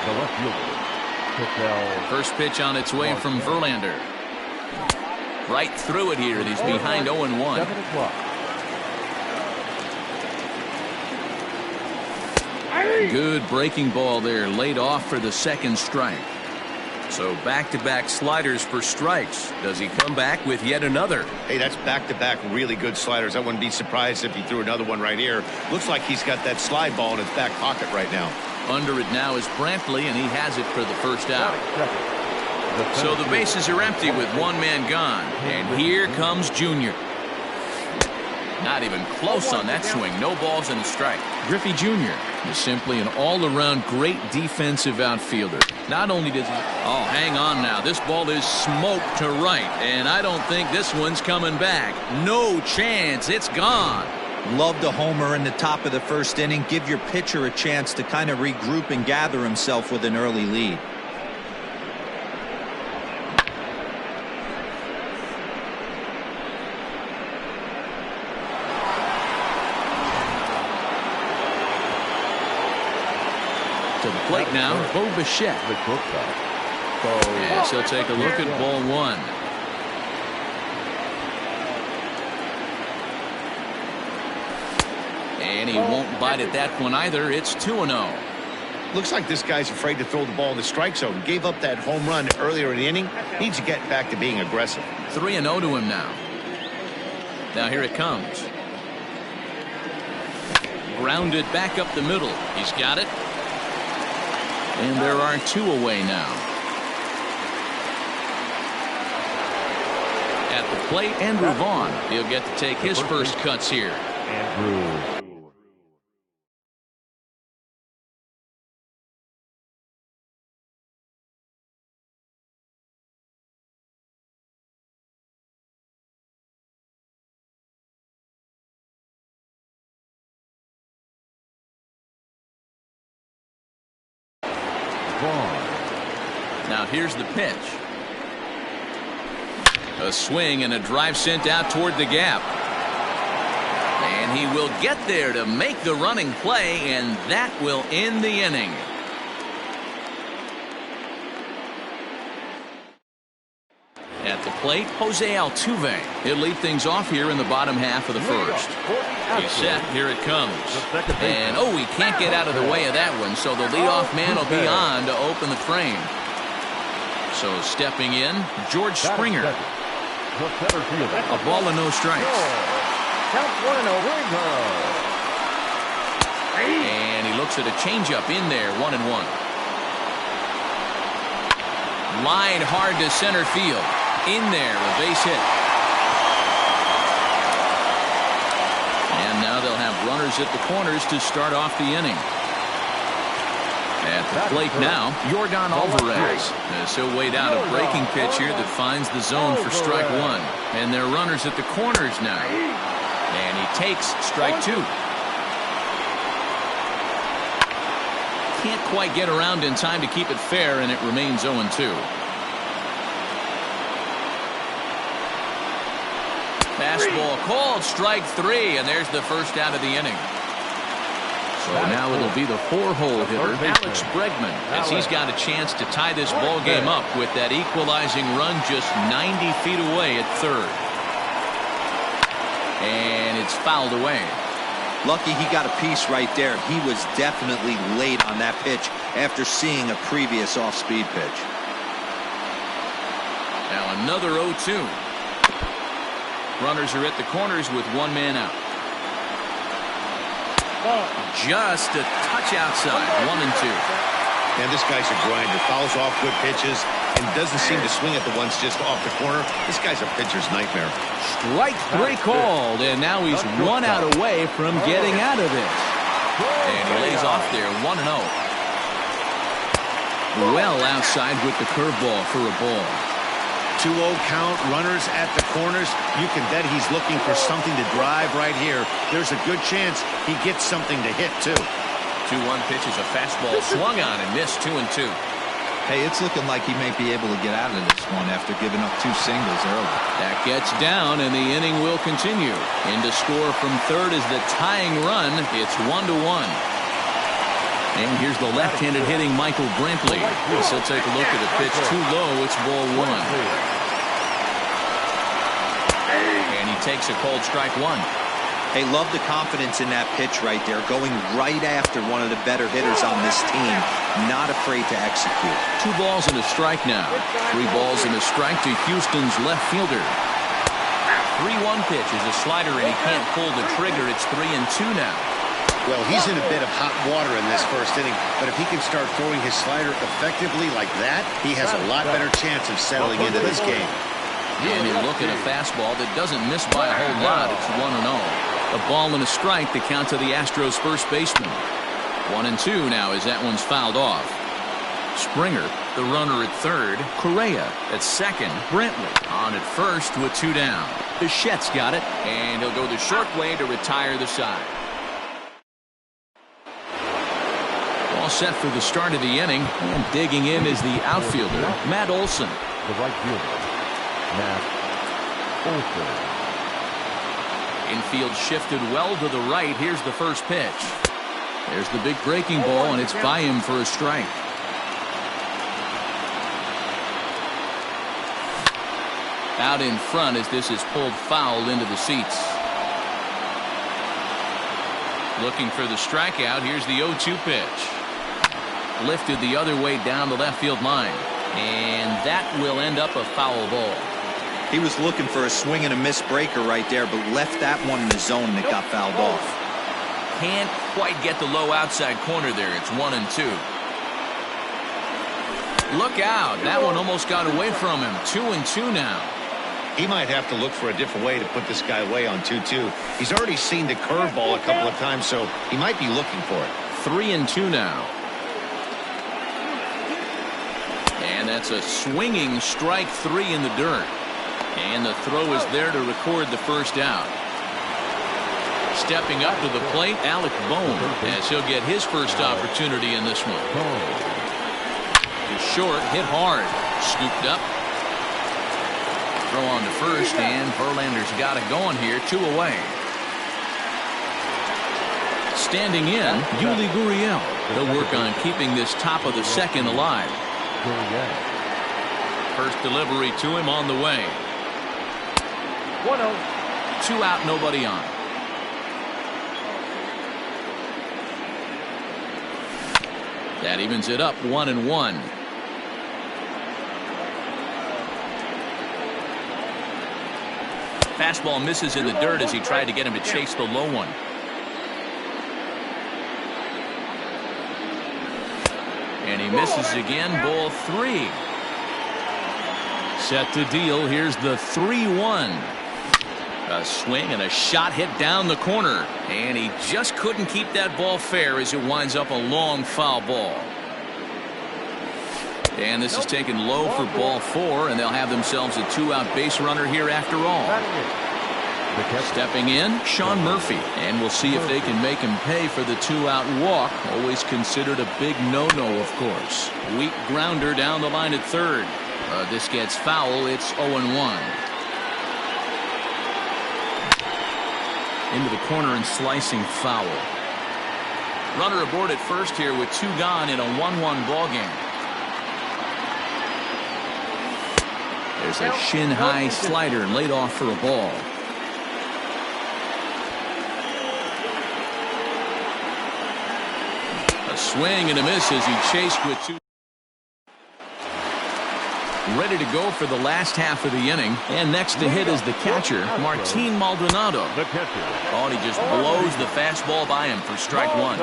The left fielder. First pitch on its way from Verlander. Right through it here, and he's behind 0-1. 7 o'clock. Good breaking ball there, laid off for the second strike. So back-to-back sliders for strikes. Does he come back with yet another? Hey, that's back-to-back really good sliders. I wouldn't be surprised if he threw another one right here. Looks like he's got that slide ball in his back pocket right now. Under it now is Brantley, and he has it for the first out. So the bases are empty with one man gone. And here comes Junior. Not even close on that swing. No balls and a strike. Griffey Jr. is simply an all-around great defensive outfielder. Not only does he... Oh, hang on now. This ball is smoked to right, and I don't think this one's coming back. No chance. It's gone. Love the homer in the top of the first inning. Give your pitcher a chance to kind of regroup and gather himself with an early lead. To the plate now, Bo Bichette. Yes, he'll take a look at ball one. And he won't bite at that one either. It's 2-0. Looks like this guy's afraid to throw the ball in the strike zone. Gave up that home run earlier in the inning. Needs to get back to being aggressive. 3-0 to him now. Now here it comes. Grounded back up the middle. He's got it. And there are two away now. At the plate, Andrew Vaughn. He'll get to take his first cuts here. Andrew. Now here's the pitch. A swing and a drive sent out toward the gap. And he will get there to make the running play, and that will end the inning. At the plate, Jose Altuve. He'll lead things off here in the bottom half of the first. He's set. Here it comes. And, oh, he can't get out of the way of that one, so the leadoff man will be on to open the frame. So stepping in, George Springer. A ball and no strikes. And he looks at a changeup in there, 1-1. Line hard to center field. In there, a base hit. And now they'll have runners at the corners to start off the inning. At the plate now, Yordan Alvarez. As he'll wait out a breaking pitch here that finds the zone for strike one. And they're runners at the corners now. And he takes strike two. Can't quite get around in time to keep it fair, and it remains 0-2. Fastball called, strike three, and there's the first out of the inning. So now it'll be the four-hole hitter, Alex Bregman, as he's got a chance to tie this ball game up with that equalizing run just 90 feet away at third. And it's fouled away. Lucky he got a piece right there. He was definitely late on that pitch after seeing a previous off-speed pitch. Now another 0-2. Runners are at the corners with one man out. Just a touch outside, 1-2. Man, this guy's a grinder. Fouls off good pitches and doesn't seem to swing at the ones just off the corner. This guy's a pitcher's nightmare. Strike three called, and now he's one out away from getting out of this. And he lays off there, 1-0. Well outside with the curveball for a ball. 2-0 count, runners at the corners. You can bet he's looking for something to drive right here. There's a good chance he gets something to hit, too. 2-1 pitch is a fastball swung on and missed, 2-2. Hey, it's looking like he may be able to get out of this one after giving up two singles early. That gets down, and the inning will continue. In to score from third is the tying run. It's 1-1. And here's the left-handed hitting Michael Brantley. So take a look at the pitch. Too low. It's ball one. And he takes a called strike one. Hey, love the confidence in that pitch right there. Going right after one of the better hitters on this team. Not afraid to execute. 2 balls and a strike now. 3 balls and a strike to Houston's left fielder. 3-1 pitch is a slider, and he can't pull the trigger. It's 3-2 now. Well, he's in a bit of hot water in this first inning, but if he can start throwing his slider effectively like that, he has a lot better chance of settling into this game. And you look at a fastball that doesn't miss by a whole lot. It's 1-0. A ball and a strike to count to the Astros first baseman. 1-2 now as that one's fouled off. Springer, the runner at third. Correa at second. Brantley on at first with 2 down. Bichette's got it, and he'll go the short way to retire the side. All set for the start of the inning, and digging in is the outfielder, Matt Olson. The right fielder, Matt Olson. Infield shifted well to the right. Here's the first pitch. There's the big breaking ball, and it's by him for a strike. Out in front as this is pulled foul into the seats. Looking for the strikeout. Here's the 0-2 pitch. Lifted the other way down the left field line. And that will end up a foul ball. He was looking for a swing and a miss breaker right there, but left that one in the zone and it got fouled off. Can't quite get the low outside corner there. It's 1-2. Look out. That one almost got away from him. 2-2 now. He might have to look for a different way to put this guy away on 2-2. He's already seen the curveball a couple of times, so he might be looking for it. 3-2 now. And that's a swinging strike 3 in the dirt. And the throw is there to record the first out. Stepping up to the plate, Alec Bohm, as he'll get his first opportunity in this one. He's short, hit hard, scooped up. Throw on to first, and Verlander's got it going here, 2 away. Standing in, Yuli Gurriel. He'll work on keeping this top of the second alive. First delivery to him on the way. 1-0. 2 out, nobody on. That evens it up, 1-1. Fastball misses in the dirt as he tried to get him to chase the low one. And he misses again, ball 3. Set to deal. Here's the 3-1. A swing and a shot hit down the corner. And he just couldn't keep that ball fair as it winds up a long foul ball. And this is taken low for ball 4, and they'll have themselves a 2-out base runner here after all. Stepping in, Sean Murphy, and we'll see if they can make him pay for the 2-out walk. Always considered a big no-no, of course. Weak grounder down the line at third. This gets foul. It's 0-1. Into the corner and slicing foul. Runner aboard at first here with 2 gone in a 1-1 ball game. There's a shin-high slider laid off for a ball. A swing and a miss as he chased with 2. Ready to go for the last half of the inning. And next to hit is the catcher, Martin Maldonado. Oh, he just blows the fastball by him for strike 1.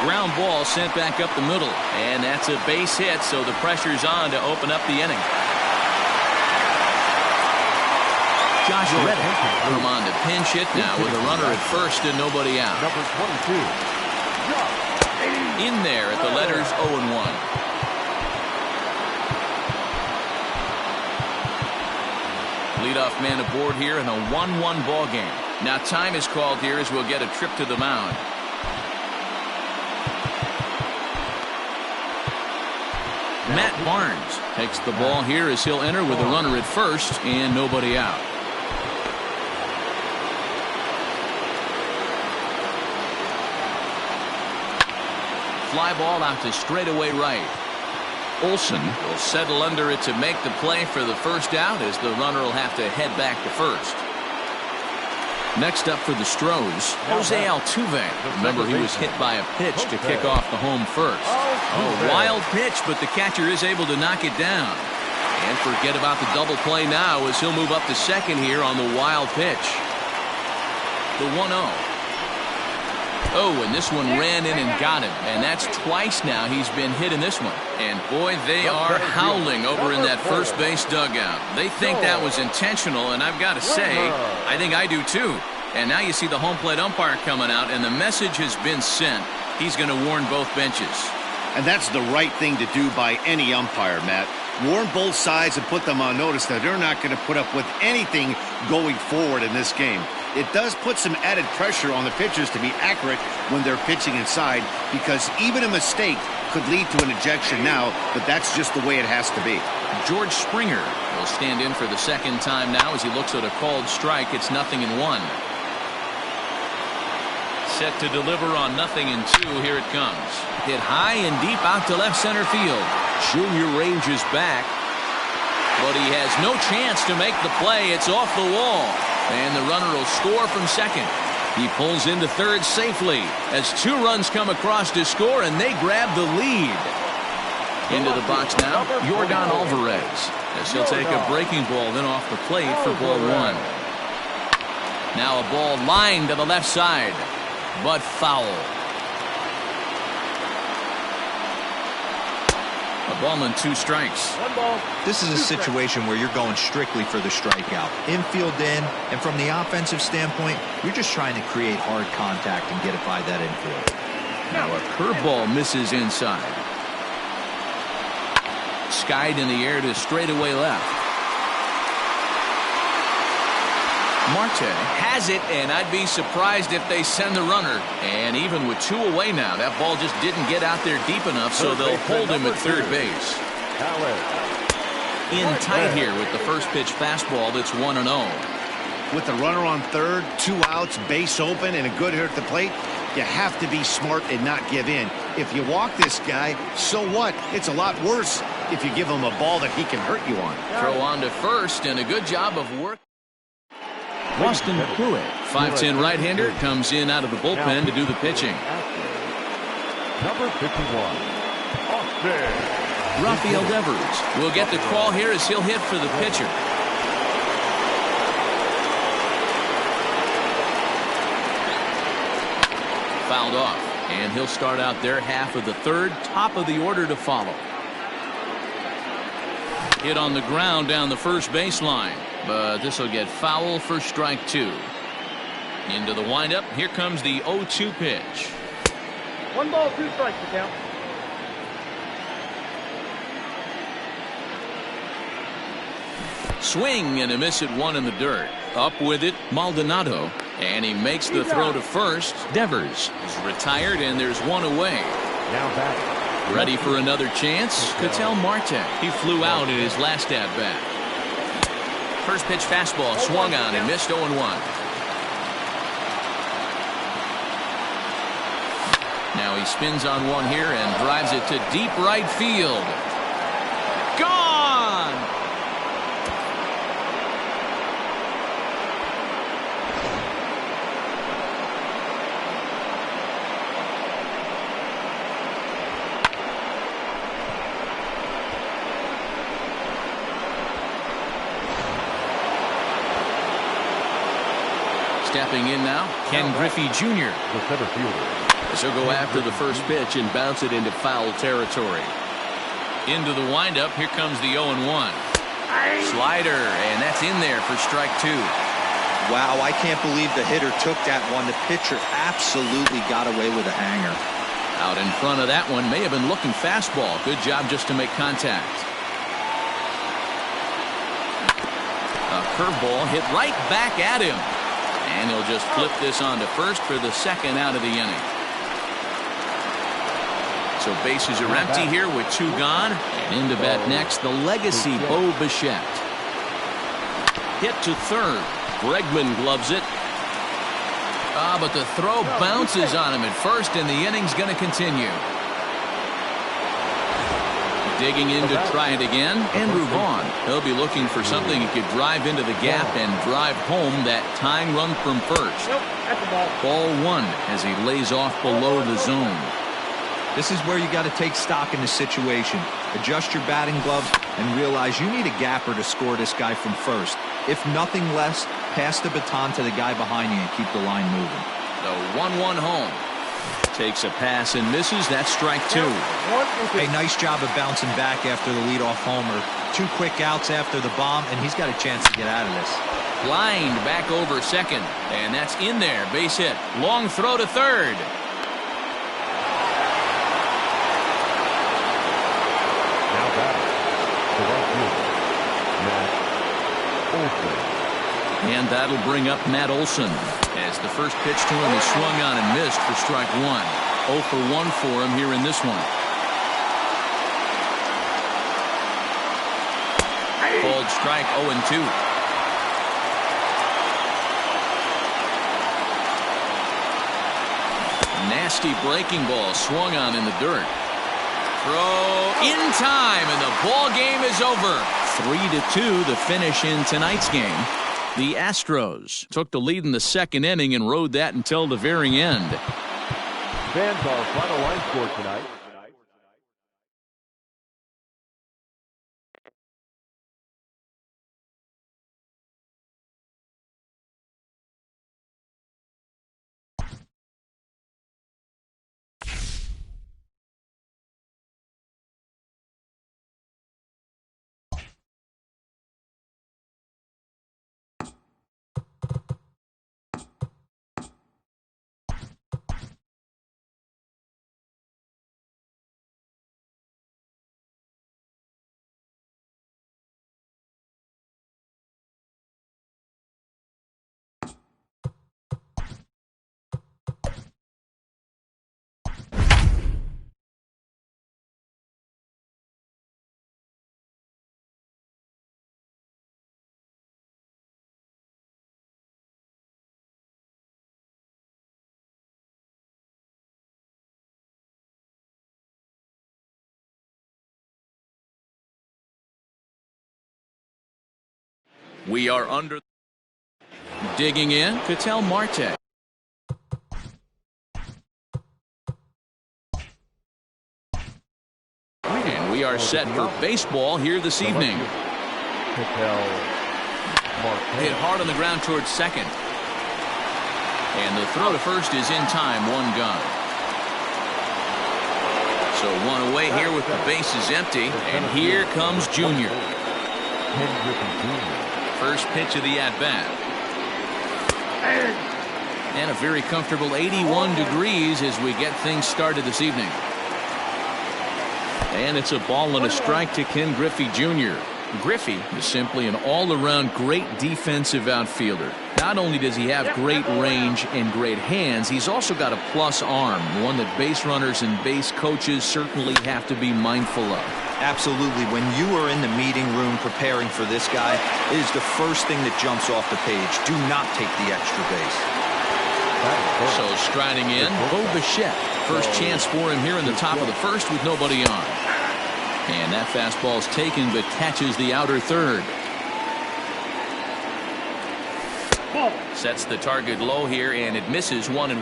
Ground ball sent back up the middle. And that's a base hit, so the pressure's on to open up the inning. Josh Reddick come on to pinch hit now with a runner at first and nobody out. Number 22. In there at the letters 0-1. Leadoff man aboard here in a 1-1 ball game. Now time is called here as we'll get a trip to the mound. Matt Barnes takes the ball here as he'll enter with a runner at first and nobody out. fly ball out to straightaway right. Olsen will settle under it to make the play for the first out, as the runner will have to head back to first. Next up for the Stros, Jose Altuve. Remember, he was hit by a pitch to kick off the home first. A wild pitch, but the catcher is able to knock it down. And forget about the double play now, as he'll move up to second here on the wild pitch. The 1-0. Oh, and this one ran in and got him. And that's twice now he's been hit in this one. And boy, they are howling over in that first base dugout. They think that was intentional, and I've got to say, I think I do too. And now you see the home plate umpire coming out, and the message has been sent. He's going to warn both benches. And that's the right thing to do by any umpire, Matt. Warn both sides and put them on notice that they're not going to put up with anything going forward in this game. It does put some added pressure on the pitchers to be accurate when they're pitching inside, because even a mistake could lead to an ejection now, but that's just the way it has to be. George Springer will stand in for the second time now as he looks at a called strike. It's 0-1. Set to deliver on 0-2. Here it comes. Hit high and deep out to left center field. Junior ranges back, but he has no chance to make the play. It's off the wall. And the runner will score from second. He pulls into third safely as 2 runs come across to score, and they grab the lead. Into the box now, Yordan Alvarez, as he'll take a breaking ball then off the plate for ball 1. Now a ball lined to the left side, but foul. A ball and 2 strikes. This is a situation where you're going strictly for the strikeout. Infield in, and from the offensive standpoint, you're just trying to create hard contact and get it by that infield. Now a curveball misses inside. Skied in the air to straightaway left. Marte has it, and I'd be surprised if they send the runner. And even with 2 away now, that ball just didn't get out there deep enough, so they'll hold him at third base. In tight here with the first pitch fastball that's 1-0. With the runner on third, 2 outs, base open, and a good hitter at the plate, you have to be smart and not give in. If you walk this guy, so what? It's a lot worse if you give him a ball that he can hurt you on. Throw on to first, and a good job of work. Boston Pruitt, 5'10" right-hander, comes in out of the bullpen to do the pitching. Number 51, Austin. Rafael Devers will get the call here as he'll hit for the pitcher. Fouled off, and he'll start out their half of the third, top of the order to follow. Hit on the ground down the first baseline, but this will get foul for strike 2. Into the windup, here comes the 0-2 pitch. 1 ball, 2 strikes to count. Swing and a miss at 1 in the dirt. Up with it, Maldonado, and he makes the throw to first. Devers is retired, and there's 1 away. Now back. Ready for another chance? Ketel Marte. He flew out in his last at-bat. First pitch fastball swung on and missed 0-1. Now he spins on one here and drives it to deep right field. Gone! Stepping in now, Ken Griffey Jr. The center fielder. So go after the first pitch and bounce it into foul territory. Into the windup, here comes the 0-1. Slider, and that's in there for strike 2. Wow, I can't believe the hitter took that one. The pitcher absolutely got away with a hanger. Out in front of that one, may have been looking fastball. Good job just to make contact. A curveball hit right back at him. And he'll just flip this on to first for the second out of the inning. So bases are empty here with 2 gone. And into bat next, the legacy Bo Bichette. Hit to third. Bregman gloves it. But the throw bounces on him at first, and the inning's going to continue. Digging in to try it again, Andrew Vaughn. He'll be looking for something he could drive into the gap and drive home that tying run from first. Nope, that's a ball. Ball 1 as he lays off below the zone. This is where you got to take stock in the situation. Adjust your batting gloves and realize you need a gapper to score this guy from first. If nothing less, pass the baton to the guy behind you and keep the line moving. The 1-1 home. Takes a pass and misses. That's strike 2. Hey, nice job of bouncing back after the leadoff homer. 2 quick outs after the bomb, and he's got a chance to get out of this. Lined back over second, and that's in there. Base hit. Long throw to third. Now back to right field, Matt Olson. And that'll bring up Matt Olson. As the first pitch to him is swung on and missed for strike 1. 0 for 1 for him here in this one. Called strike 0-2. Nasty breaking ball swung on in the dirt. Throw in time, and the ball game is over. 3-2 the finish in tonight's game. The Astros took the lead in the second inning and rode that until the very end. Fans, our final line score tonight. We are under. Digging in, Ketel Marte. And we are set for baseball here this evening. Hit hard on the ground towards second. And the throw to first is in time, 1 gone. So 1 away here with the bases empty. And here comes Junior. First pitch of the at-bat. And a very comfortable 81 degrees as we get things started this evening. And it's a ball and a strike to Ken Griffey Jr. Griffey is simply an all-around great defensive outfielder. Not only does he have great range and great hands, he's also got a plus arm, one that base runners and base coaches certainly have to be mindful of. Absolutely. When you are in the meeting room preparing for this guy, it is the first thing that jumps off the page. Do not take the extra base. So striding in, Bo Bichette. First chance for him here in the top of the first with nobody on. And that fastball is taken but catches the outer third. Sets the target low here and it misses 1-1.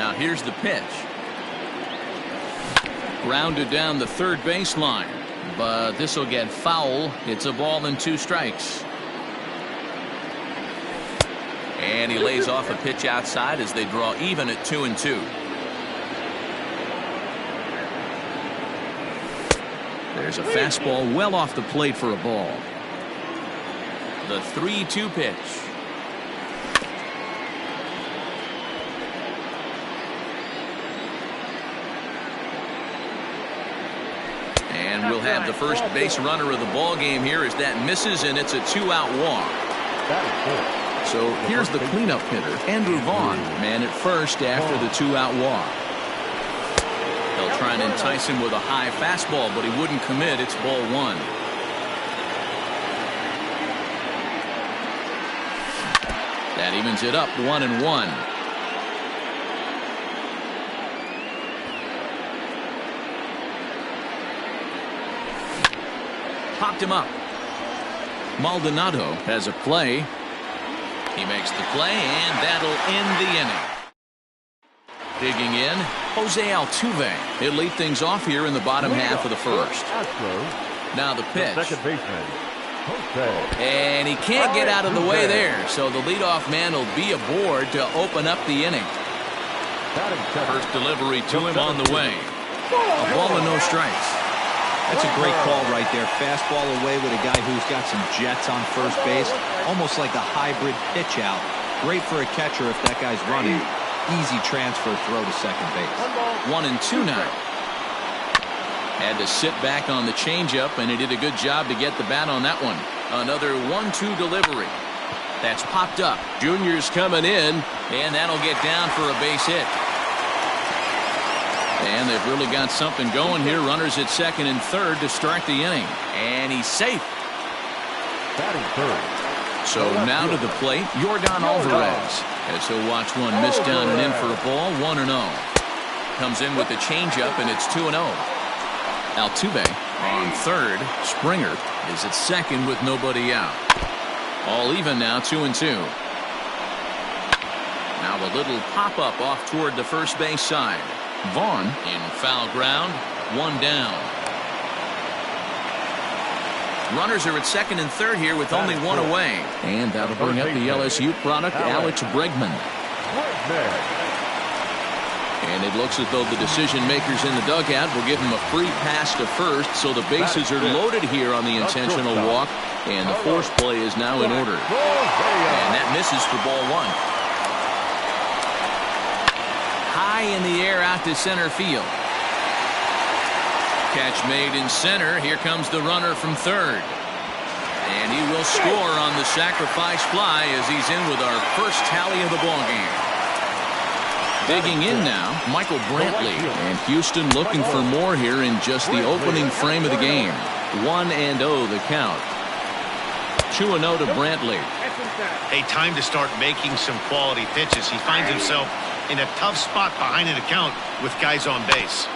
Now here's the pitch. Grounded down the third baseline, but this will get foul. It's a ball and 2 strikes. And he lays off a pitch outside as they draw even at 2-2. There's a fastball well off the plate for a ball. The 3-2 pitch. And we'll have the first base runner of the ball game here as that misses, and it's a 2-out walk. So here's the cleanup hitter, Andrew Vaughn, man at first after the 2-out walk. They'll try and entice him with a high fastball, but he wouldn't commit. It's ball 1. That evens it up 1-1. Popped him up. Maldonado has a play. He makes the play, and that'll end the inning. Digging in, Jose Altuve. He'll lead things off here in the bottom half of the first. Now the pitch. Second baseman, Jose. And he can't get out of the way there, so the leadoff man will be aboard to open up the inning. First delivery to him on the way. A ball and no strikes. That's a great call right there. Fastball away with a guy who's got some jets on first base. Almost like a hybrid pitch out. Great for a catcher if that guy's running. Easy transfer throw to second base. 1-2 now. Had to sit back on the changeup, and he did a good job to get the bat on that one. Another 1-2 delivery. That's popped up. Junior's coming in, and that'll get down for a base hit. And they've really got something going here. Runners at second and third to start the inning. And he's safe. Batting third. So now to the plate, Yordan Alvarez. As he'll watch one miss down and in for a ball, 1-0. Comes in with the changeup, and it's 2-0. Altuve on third. Springer is at second with nobody out. All even now, 2-2. Now a little pop-up off toward the first base side. Vaughn in foul ground, 1 down. Runners are at second and third here with only 1 away. And that'll bring up the LSU product, Alex Bregman. And it looks as though the decision makers in the dugout will give him a free pass to first, so the bases are loaded here on the intentional walk, and the force play is now in order. And that misses for ball 1. High in the air out to center field. Catch made in center. Here comes the runner from third. And he will score on the sacrifice fly as he's in with our first tally of the ballgame. Digging in now, Michael Brantley. And Houston looking for more here in just the opening frame of the game. 1-0 the count. 2-0 to Brantley. Hey, time to start making some quality pitches. He finds himself in a tough spot behind an account with guys on base.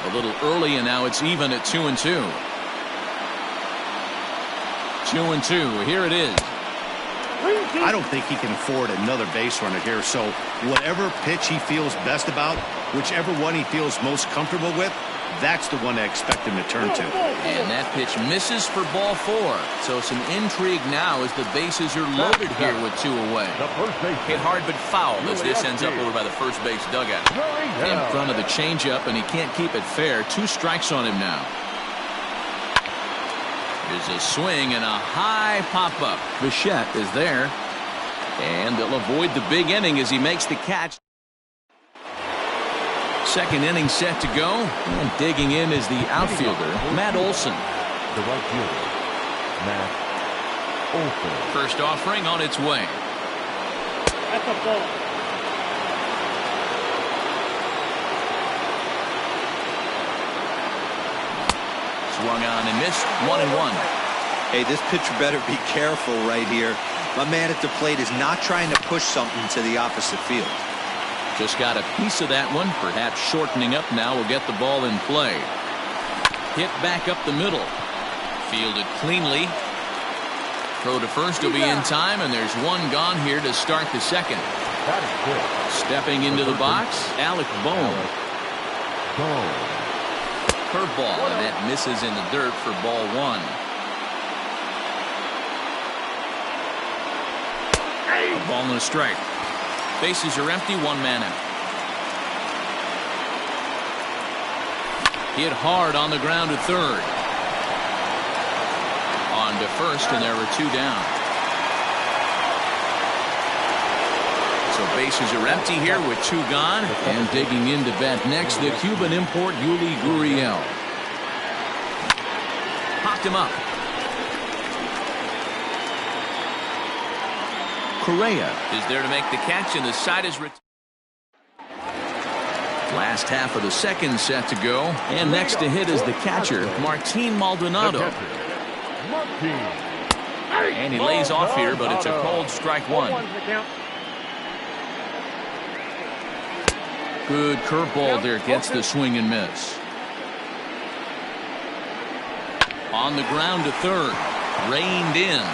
A little early, and now it's even at 2-2. 2-2. Here it is. I don't think he can afford another base runner here, so whatever pitch he feels best about, whichever one he feels most comfortable with, that's the one I expect him to turn to. And that pitch misses for ball 4. So some intrigue now as the bases are loaded here with 2 away. Hit hard but foul as this ends up over by the first base dugout. In front of the changeup, and he can't keep it fair. 2 strikes on him now. There's a swing and a high pop-up. Bichette is there. And they'll avoid the big inning as he makes the catch. Second inning set to go, and digging in is the outfielder, Matt Olson. The right fielder, Matt Olson. First offering on its way. That's a ball. Swung on and missed, 1-1. Hey, this pitcher better be careful right here. My man at the plate is not trying to push something to the opposite field. Just got a piece of that one, perhaps shortening up now will get the ball in play. Hit back up the middle. Fielded cleanly. Throw to first will be in time, and there's 1 gone here to start the second. Stepping into the box, Alec Bohm. Curveball, and that misses in the dirt for ball 1. A ball and a strike. Bases are empty, 1 man out. Hit hard on the ground to third. On to first, and there were 2 down. So bases are empty here with 2 gone. And digging in to bat next, the Cuban import Yuli Gurriel. Popped him up. Correa is there to make the catch, and the side is retired. Last half of the second set to go, and next to hit is the catcher, Martin Maldonado. And he lays off here, but it's a cold strike 1. Good curveball there, gets the swing and miss. On the ground to third. Reined in.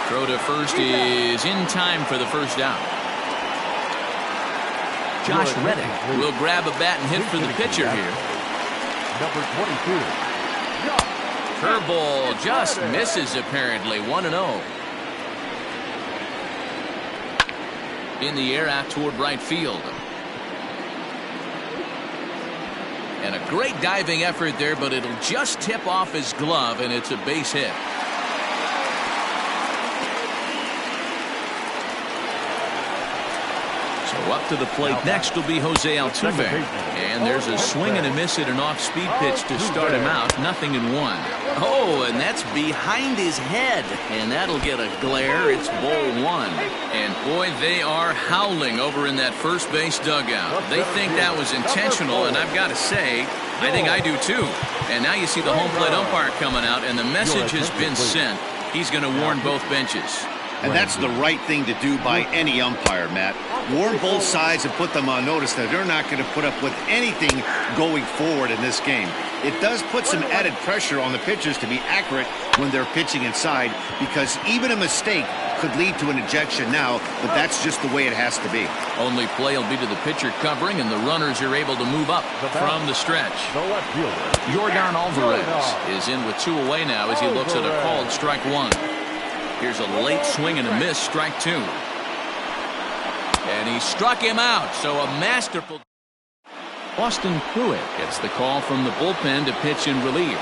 Throw to first is in time for the first out. Josh Reddick will grab a bat and hit for the pitcher here. Number 22. Curveball just misses apparently. 1-0. In the air out toward right field. And a great diving effort there, but it'll just tip off his glove, and it's a base hit. So up to the plate next will be Jose Altuve. And there's a swing and a miss at an off-speed pitch to start him out. 0-1. Oh, and that's behind his head. And that'll get a glare. It's ball one. And boy, they are howling over in that first base dugout. They think that was intentional, and I've got to say, I think I do too. And now you see the home plate umpire coming out, and the message has been sent. He's going to warn both benches. And that's the right thing to do by any umpire, Matt. Warn both sides and put them on notice that they're not going to put up with anything going forward in this game. It does put some added pressure on the pitchers to be accurate when they're pitching inside, because even a mistake could lead to an ejection now, but that's just the way it has to be. Only play will be to the pitcher covering, and the runners are able to move up from the stretch. Yordan Alvarez is in with 2 away now as he looks at a called strike one. Here's a late swing and a miss, strike 2. And he struck him out, so a masterful. Austin Pruitt gets the call from the bullpen to pitch in relief.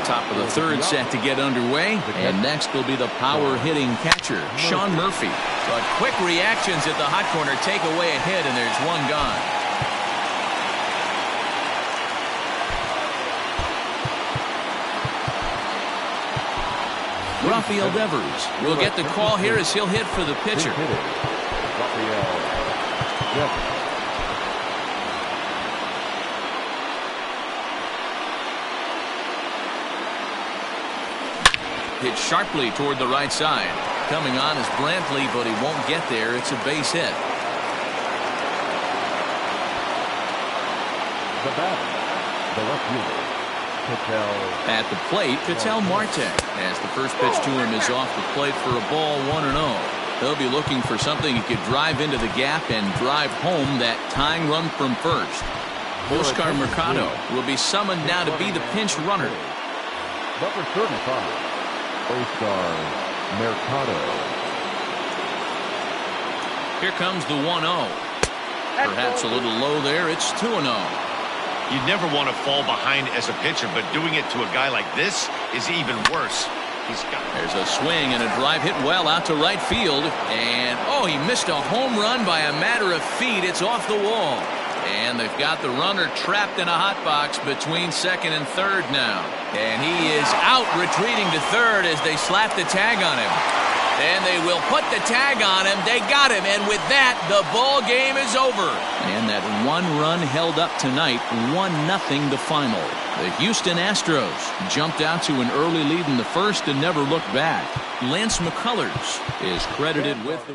Top of the third set to get underway, and next will be the power-hitting catcher, Sean Murphy. But quick reactions at the hot corner take away a hit, and there's one gone. Rafael Devers will get the call here as he'll hit for the pitcher. Hit sharply toward the right side. Coming on is Brantley, but he won't get there. It's a base hit. The batter, the left fielder, Ketel. At the plate, Ketel Marte, as the first pitch to him is off the plate for a ball, 1-0. He'll be looking for something he could drive into the gap and drive home that tying run from first. Oscar Mercado will be summoned now to be the pinch runner. Number 35. Oscar Mercado. Here comes the 1-0. Perhaps a little low there. It's 2-0. You'd never want to fall behind as a pitcher, but doing it to a guy like this is even worse. There's a swing and a drive hit well out to right field. And, oh, he missed a home run by a matter of feet. It's off the wall. And they've got the runner trapped in a hot box between second and third now. And he is out retreating to third as they slap the tag on him. And they will put the tag on him. They got him. And with that, the ball game is over. And that one run held up tonight, 1-0 the final. The Houston Astros jumped out to an early lead in the first and never looked back. Lance McCullers is credited with the...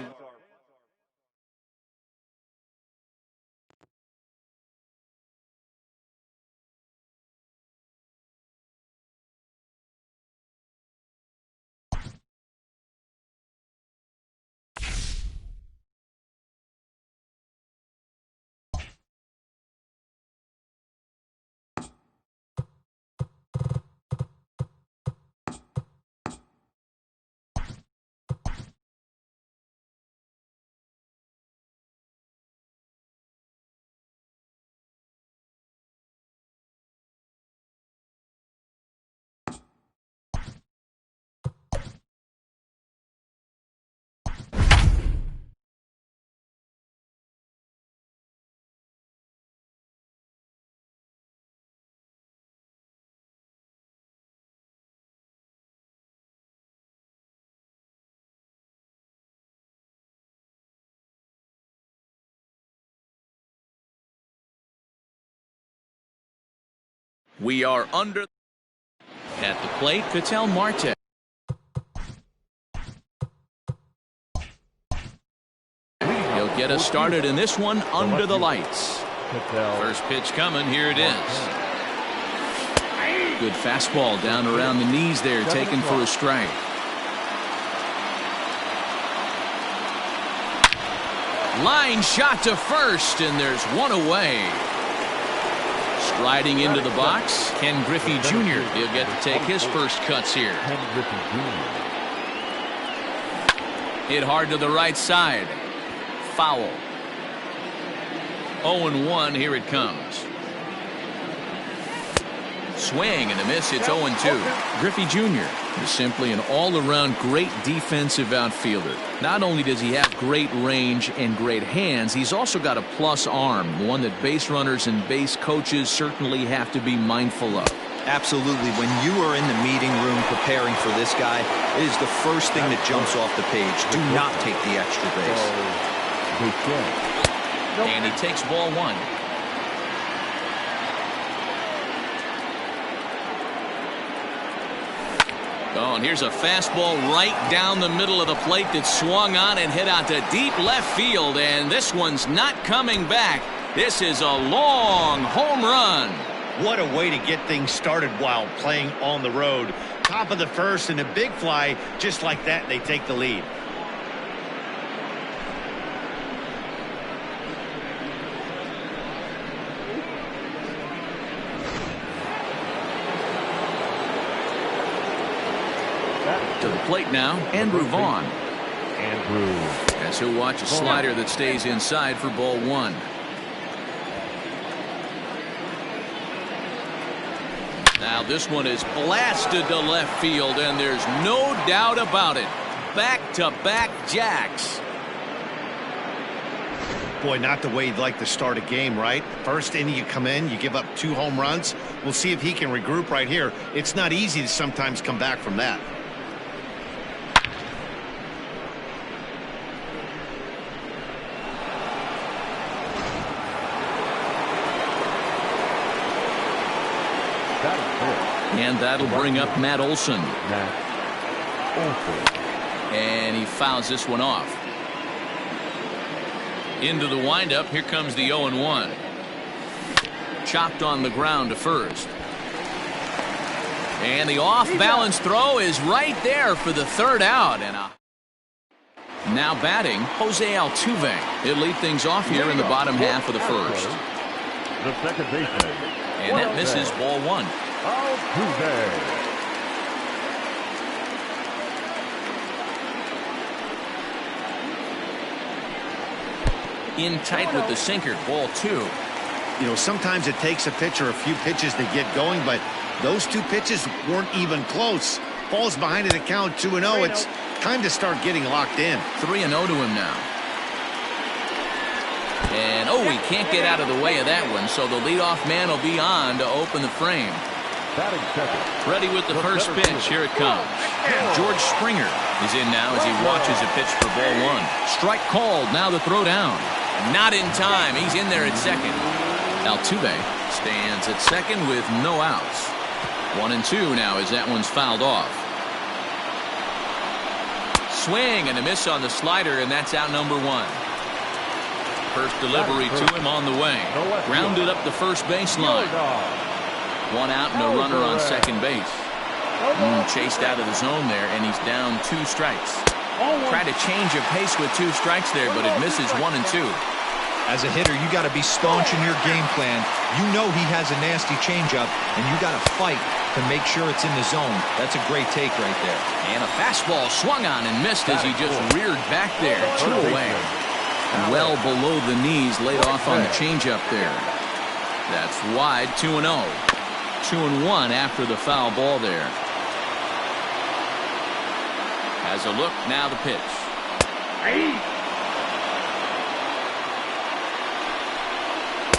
We are under at the plate, Ketel Marte. He'll get us started in this one under the lights. First pitch coming. Here it is. Good fastball down around the knees there, taken for a strike. Line shot to first, and there's one away. Striding into the box, Ken Griffey Jr. He'll get to take his first cuts here. Hit hard to the right side. Foul. 0-1, here it comes. Swing and a miss, it's 0-2. Griffey Jr. is simply an all-around great defensive outfielder. Not only does he have great range and great hands, he's also got a plus arm, one that base runners and base coaches certainly have to be mindful of. Absolutely. When you are in the meeting room preparing for this guy, it is the first thing that jumps off the page. Do not take the extra base. And he takes ball one. Oh, and here's a fastball right down the middle of the plate that swung on and hit out to deep left field, and this one's not coming back. This is a long home run. What a way to get things started while playing on the road. Top of the first and a big fly, just like that, they take the lead. To the plate now, Andrew Vaughn. Andrew. As he'll watch a slider that stays inside for ball one. Now this one is blasted to left field, and there's no doubt about it. Back-to-back jacks. Boy, not the way you'd like to start a game, right? First inning you come in, you give up 2 home runs. We'll see if he can regroup right here. It's not easy to sometimes come back from that. And that'll bring up Matt Olson. Olson. And he fouls this one off. Into the windup. Here comes the 0-1. Chopped on the ground to first. And the off-balance throw is right there for the third out. And now batting, Jose Altuve. He'll lead things off here in the bottom half of the first. The second baseman. And that misses ball one. Altuve. In tight with the sinker, ball two. You know, sometimes it takes a pitcher a few pitches to get going, but those 2 pitches weren't even close. Ball's behind in the count, 2-0. It's time to start getting locked in. 3-0 to him now. And, oh, he can't get out of the way of that one, so the leadoff man will be on to open the frame. Batting second. Ready with the first pitch. Here it comes. George Springer is in now as he watches a pitch for ball one. Strike called. Now the throw down. Not in time. He's in there at second. Altuve stands at second with no outs. 1-2 now as that one's fouled off. Swing and a miss on the slider, and that's out number 1. First delivery to him on the way. Grounded up the first baseline. 1 out and a runner on second base. Chased out of the zone there, and he's down 2 strikes. Tried to change of pace with 2 strikes there, but it misses 1 and 2. As a hitter, you got to be staunch in your game plan. You know he has a nasty changeup, and you got to fight to make sure it's in the zone. That's a great take right there. And a fastball swung on and missed as he just reared back there. 2 away. Well below the knees, laid off on the changeup there. That's wide, 2-0. 2-1 after the foul ball there. Has a look, now the pitch.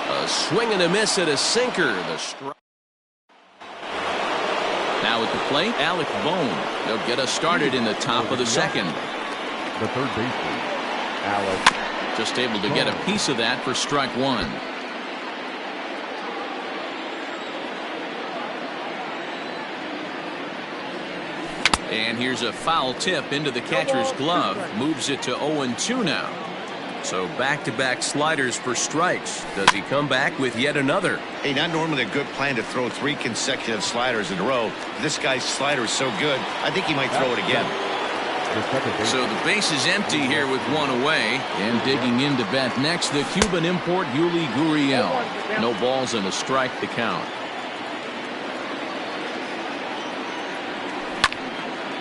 A swing and a miss at a sinker. The strike. Now at the plate, Alec Bohm. They'll get us started in the top of the second. The third baseman, Alec. Just able to get a piece of that for strike 1. And here's a foul tip into the catcher's glove. Moves it to 0-2 now. So back-to-back sliders for strikes. Does he come back with yet another? Hey, not normally a good plan to throw 3 consecutive sliders in a row. This guy's slider is so good, I think he might throw it again. So the base is empty here with 1 away. And digging in to bat next, the Cuban import Yuli Gurriel. No balls and a strike to count.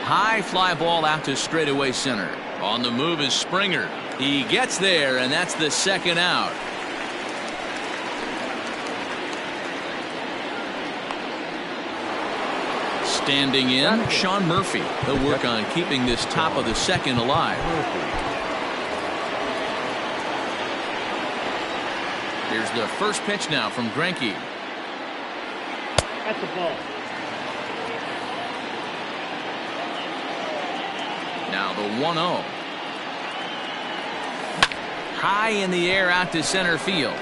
High fly ball out to straightaway center. On the move is Springer. He gets there, and that's the 2nd out. Standing in, Sean Murphy. He'll work on keeping this top of the 2nd alive. Here's the first pitch now from Greinke. That's the ball. Now the 1-0. High in the air out to center field.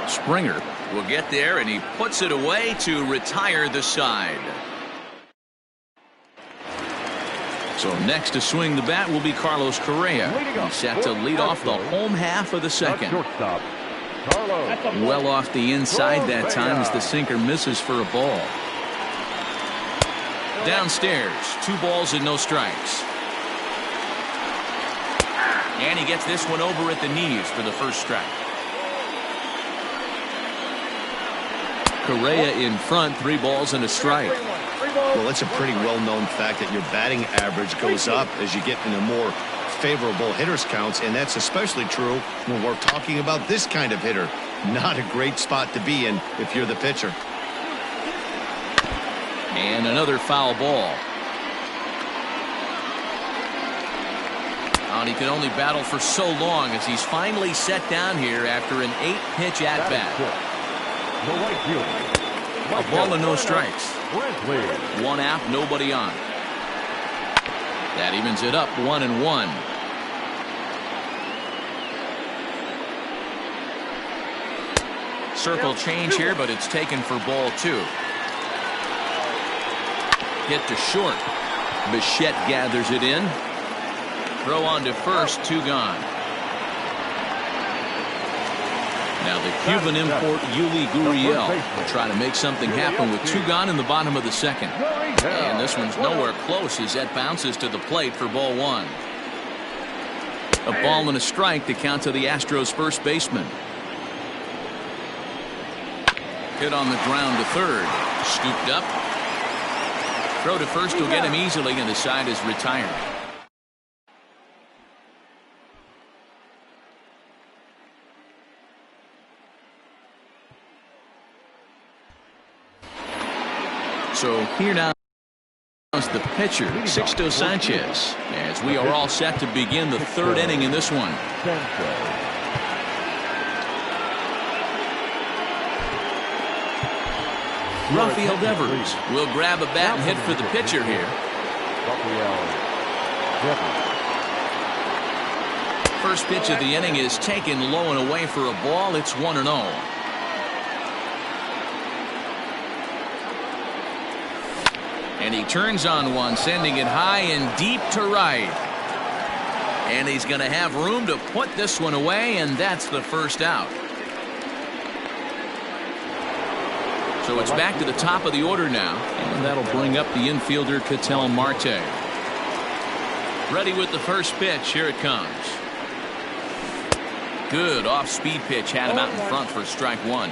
Springer will get there, and he puts it away to retire the side. So next to swing the bat will be Carlos Correa. He's set to lead off the home half of the 2nd. Well off the inside that time as the sinker misses for a ball. Downstairs, 2 balls and no strikes. And he gets this one over at the knees for the first strike. Correa in front, 3 balls and a strike. Well, it's a pretty well-known fact that your batting average goes up as you get into more favorable hitters counts, and that's especially true when we're talking about this kind of hitter. Not a great spot to be in if you're the pitcher. And another foul ball. And he can only battle for so long as he's finally set down here after an 8-pitch at-bat. A ball and no strikes. 1 out, nobody on. That evens it up 1-1. Circle change here, but it's taken for ball 2. Hit to short. Bichette gathers it in. Throw on to first, 2 gone. Now the Cuban import Yuli Gurriel will try to make something happen with 2 gone in the bottom of the 2nd. And this one's nowhere close as that bounces to the plate for ball 1. A ball and a strike to count to the Astros first baseman. Hit on the ground to third. Scooped up. Throw to first will get him easily, and the side is retired. So here now is the pitcher, Sixto Sanchez, as we are all set to begin the 3rd inning in this one. Rafael Devers will grab a bat and hit for the pitcher here. First pitch of the inning is taken low and away for a ball. It's 1-0. And he turns on one, sending it high and deep to right. And he's going to have room to put this one away, and that's the first out. So it's back to the top of the order now, and that'll bring up the infielder Ketel Marte. Ready with the first pitch. Here it comes. Good off-speed pitch, had him out in front for strike 1.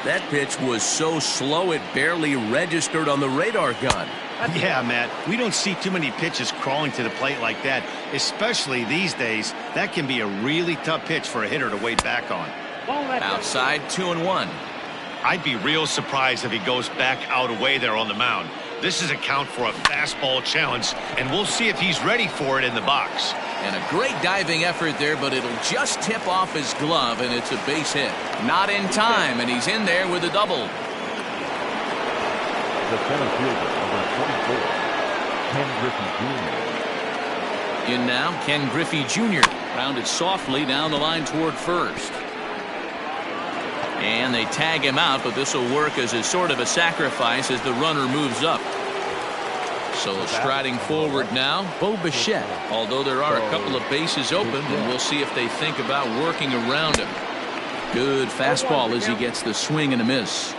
That pitch was so slow it barely registered on the radar gun. Yeah, Matt, we don't see too many pitches crawling to the plate like that, especially these days. That can be a really tough pitch for a hitter to wait back on. Outside, 2-1. I'd be real surprised if he goes back out away there on the mound. This is a count for a fastball challenge, and we'll see if he's ready for it in the box. And a great diving effort there, but it'll just tip off his glove, and it's a base hit. Not in time, and he's in there with a double. The center fielder, number 24, Ken Griffey Jr. In now, Ken Griffey Jr. rounded softly down the line toward first. And they tag him out, but this will work as a sort of a sacrifice as the runner moves up. So striding forward now, Bo Bichette. Although there are a couple of bases open, and we'll see if they think about working around him. Good fastball as he gets the swing and a miss.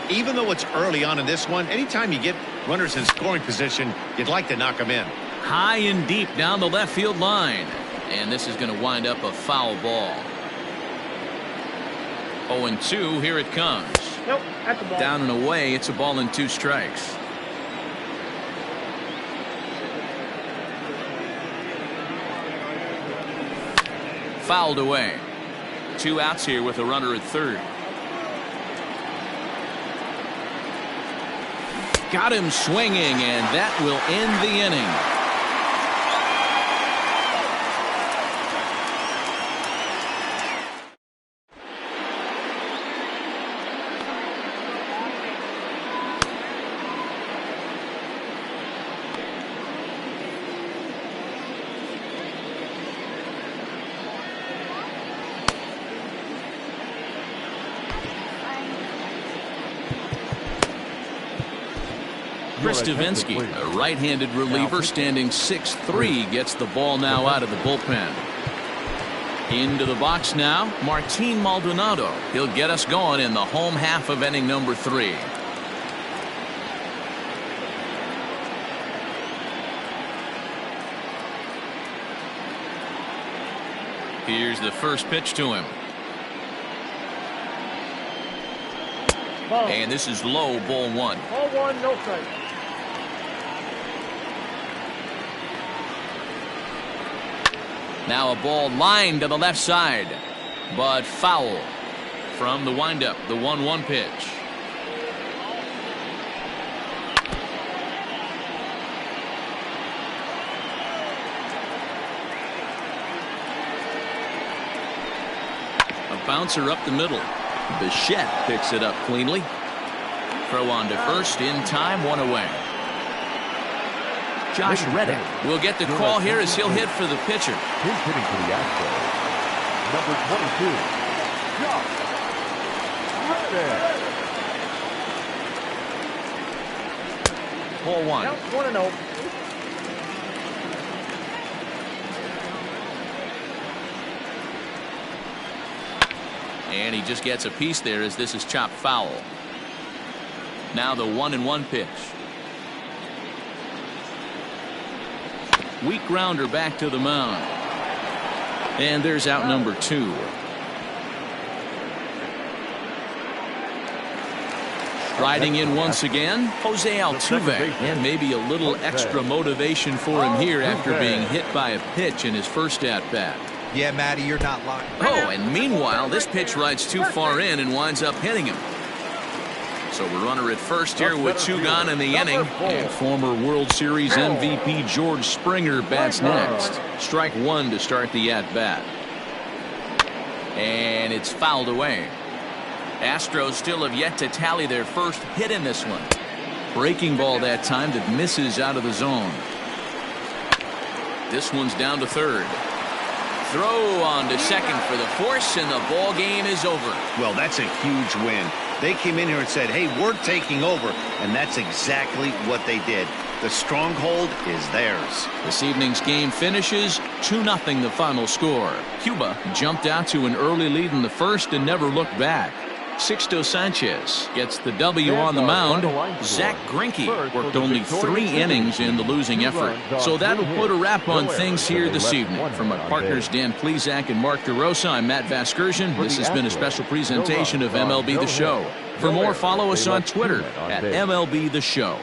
Even though it's early on in this one, anytime you get runners in scoring position, you'd like to knock them in. High and deep down the left field line. And this is going to wind up a foul ball. 0-2, here it comes. Nope, that's a ball. Down and away, it's a ball and 2 strikes. Fouled away. 2 outs here with a runner at third. Got him swinging, and that will end the inning. Chris Davinsky, a right-handed reliever standing 6'3", gets the ball now out of the bullpen. Into the box now, Martin Maldonado. He'll get us going in the home half of inning number 3. Here's the first pitch to him. Ball. And this is low, ball 1. Ball 1, no strike. Now a ball lined to the left side, but foul from the windup, the 1-1 pitch. A bouncer up the middle. Bichette picks it up cleanly. Throw on to first in time, 1 away. Josh Reddick will get the call here as he'll hit for the pitcher. He's hitting for the Astros. Number 22, Josh Reddick. Ball 1. Count 1-0. And he just gets a piece there as this is chopped foul. Now the 1-1 pitch. Weak grounder back to the mound. And there's out number 2. Riding in once again, Jose Altuve. And maybe a little extra motivation for him here after being hit by a pitch in his first at-bat. Yeah, Matty, you're not lying. Oh, and meanwhile, this pitch rides too far in and winds up hitting him. So we're runner at first here with 2 gone in the inning. And former World Series MVP George Springer bats next. Strike 1 to start the at-bat. And it's fouled away. Astros still have yet to tally their first hit in this one. Breaking ball that time that misses out of the zone. This one's down to third. Throw on to second for the force, and the ball game is over. Well, that's a huge win. They came in here and said, hey, we're taking over, and that's exactly what they did. The stronghold is theirs. This evening's game finishes 2-0 the final score. Cuba jumped out to an early lead in the first and never looked back. Sixto Sanchez gets the W on the mound. Zach Greinke worked only 3 innings in the losing effort. So that'll put a wrap on things here this evening. From my partners Dan Plesac and Mark DeRosa, I'm Matt Vasgersian. This has been a special presentation of MLB The Show. For more, follow us on Twitter at MLB The Show.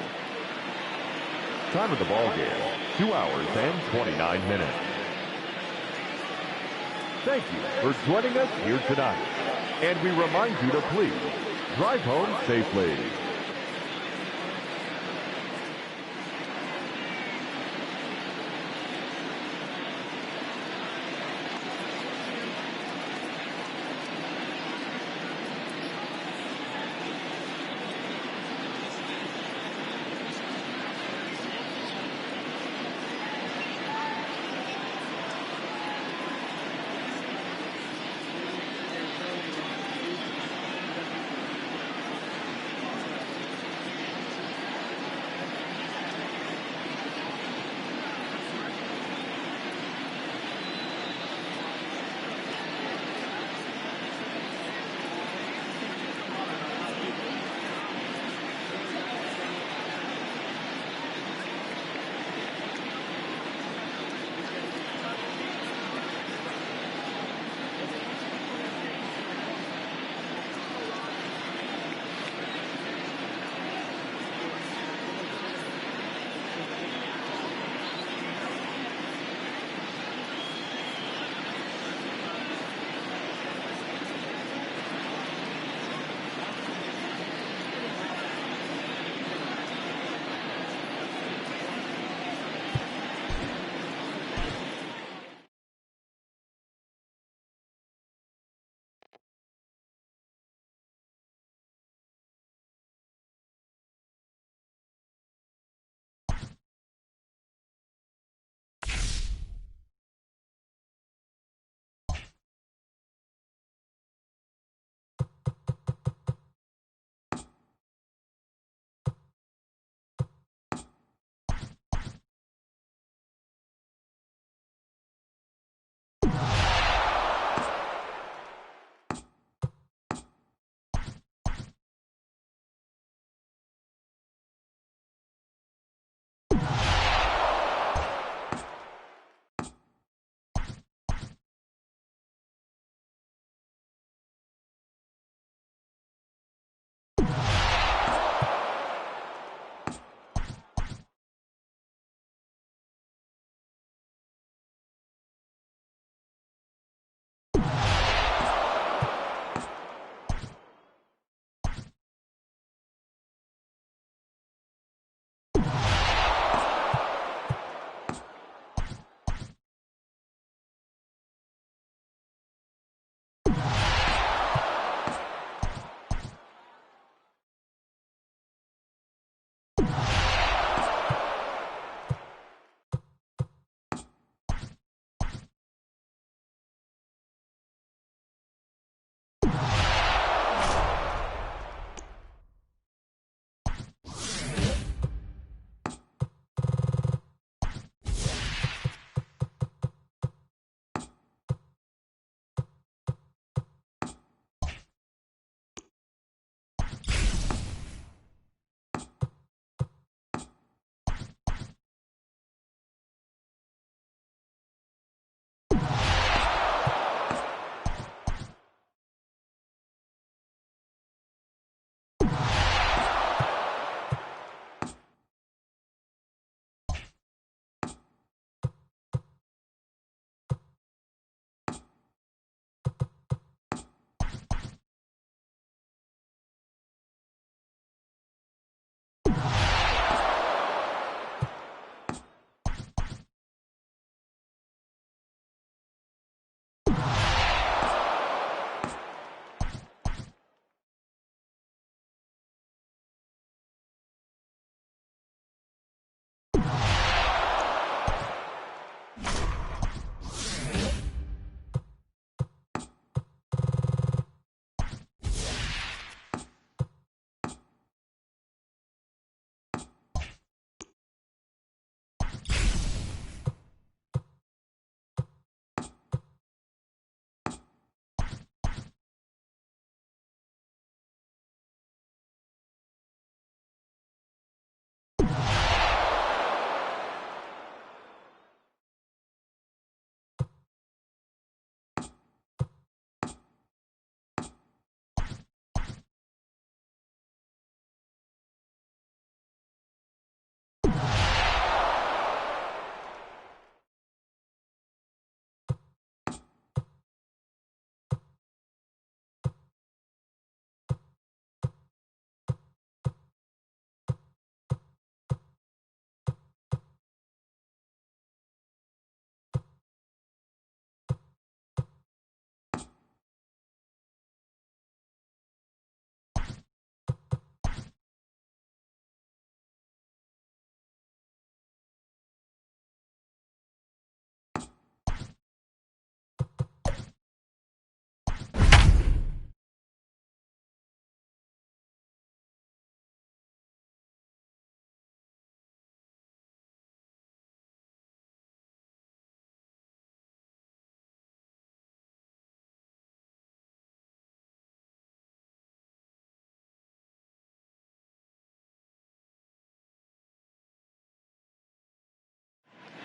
Time of the ball game, 2 hours and 29 minutes. Thank you for joining us here tonight. And we remind you to please drive home safely.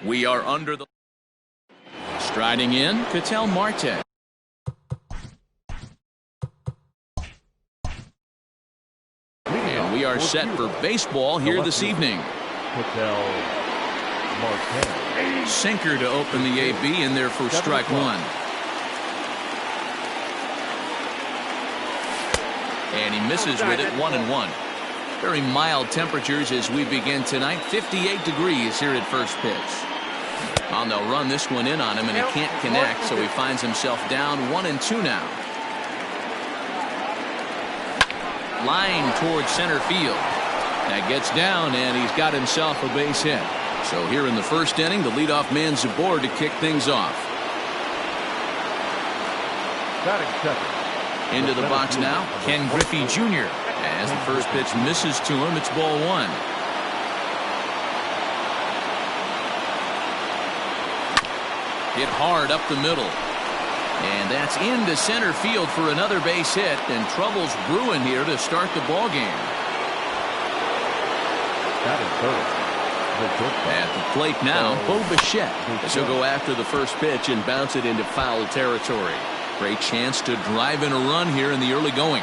We are under the... Striding in, Ketel Marte. And we are set for baseball here this evening. Ketel Marte. Sinker to open the AB in there for strike one. And he misses with it, 1-1. Very mild temperatures as we begin tonight. 58 degrees here at first pitch. And they'll run this one in on him, and he can't connect, so he finds himself down 1-2 now. Line towards center field. That gets down, and he's got himself a base hit. So here in the first inning, the leadoff man's aboard to kick things off. Batting second. Into the box now, Ken Griffey Jr. As the first pitch misses to him, it's ball one. Hit hard up the middle. And that's into center field for another base hit, and trouble's brewing here to start the ball game. That is third. At the plate now, Bo Bichette. As he'll go after the first pitch and bounce it into foul territory. Great chance to drive in a run here in the early going.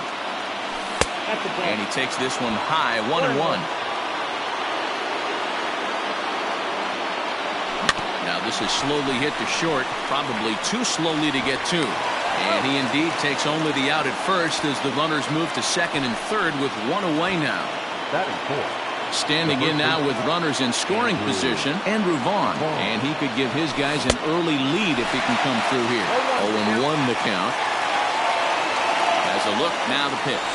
And he takes this one high, 1-1. Now this is slowly hit to short, probably too slowly to get to. And he indeed takes only the out at first as the runners move to second and third with one away now. That is four. Standing in now with runners in scoring position, Andrew Vaughn. And he could give his guys an early lead if he can come through here. 0-1 the count. Has a look, now the pitch.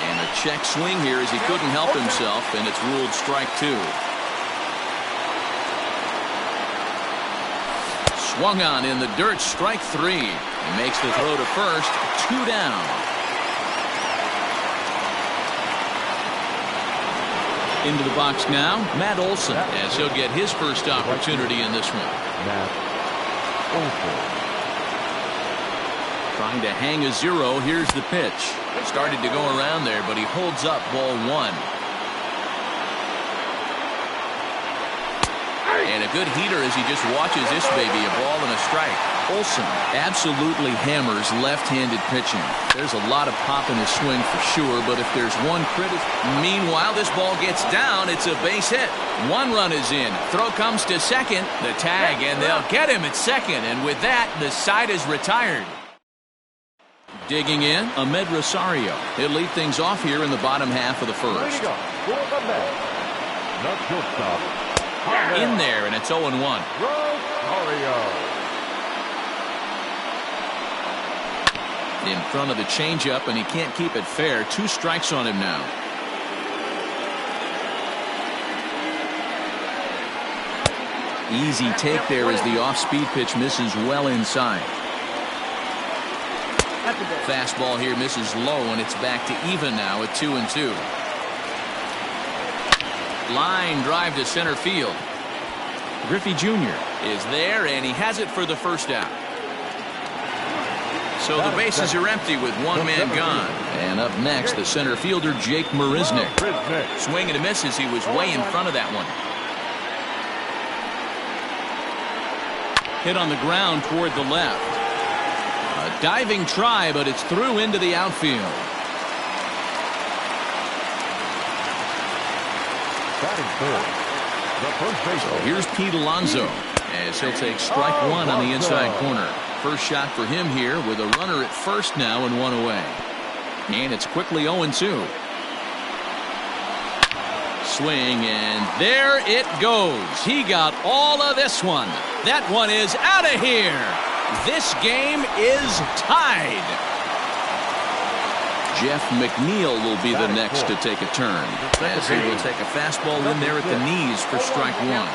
And a check swing here as he couldn't help himself, and it's ruled strike two. Swung on in the dirt, strike three. He makes the throw to first, 2 down. Into the box now, Matt Olson, as he'll get his first opportunity in this one. Matt Olson. Trying to hang a zero. Here's the pitch. Started to go around there, but he holds up ball one. And a good heater as he just watches this baby, a ball and a strike. Olson absolutely hammers left-handed pitching. There's a lot of pop in his swing for sure, but if there's one criticism. Meanwhile, this ball gets down. It's a base hit. 1 run is in. Throw comes to second. The tag, and they'll get him at second. And with that, the side is retired. Digging in, Ahmed Rosario. He'll lead things off here in the bottom half of the first. Ready to go. For the bat. Not shortstop. In there, and it's 0-1. Rosario. In front of the changeup, and he can't keep it fair. 2 strikes on him now. Easy take there as the off-speed pitch misses well inside. Fastball here misses low, and it's back to even now at 2-2. Line drive to center field. Griffey Jr. is there, and he has it for the first out. So the bases are empty with 1 man gone. And up next, the center fielder, Jake Marisnick. Swing and a miss as he was way in front of that one. Hit on the ground toward the left. A diving try, but it's through into the outfield. So here's Pete Alonso as he'll take strike one on the inside corner. First shot for him here with a runner at first now and 1 away. And it's quickly 0-2. Swing, and there it goes. He got all of this one. That one is out of here. This game is tied. Jeff McNeil will be the next to take a turn, as he will take a fastball in there at the knees for strike one.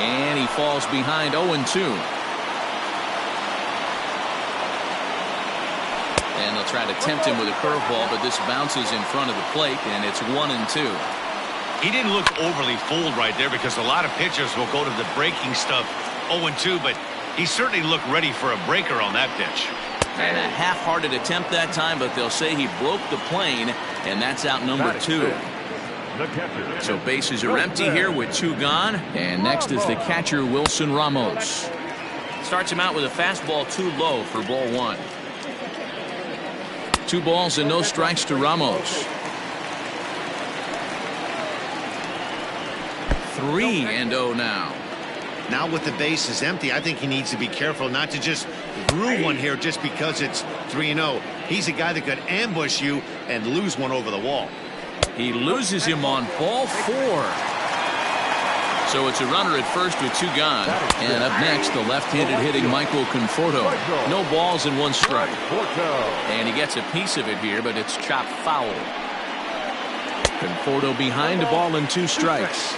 And he falls behind 0-2. And they'll try to tempt him with a curveball, but this bounces in front of the plate, and it's 1-2. He didn't look overly fooled right there because a lot of pitchers will go to the breaking stuff 0-2, but he certainly looked ready for a breaker on that pitch. And a half-hearted attempt that time, but they'll say he broke the plane, and that's out number 2. The catcher. So bases are empty here with 2 gone. And next is the catcher, Wilson Ramos. Starts him out with a fastball too low for ball 1. 2 balls and no strikes to Ramos. 3-0 now. Now with the bases empty, I think he needs to be careful not to just brew one here just because it's 3-0. He's a guy that could ambush you and lose one over the wall. He loses him on ball 4. So it's a runner at first with 2 gone. And up next, the left-handed hitting Michael Conforto. No balls and 1 strike. And he gets a piece of it here, but it's chopped foul. Conforto behind a ball and 2 strikes.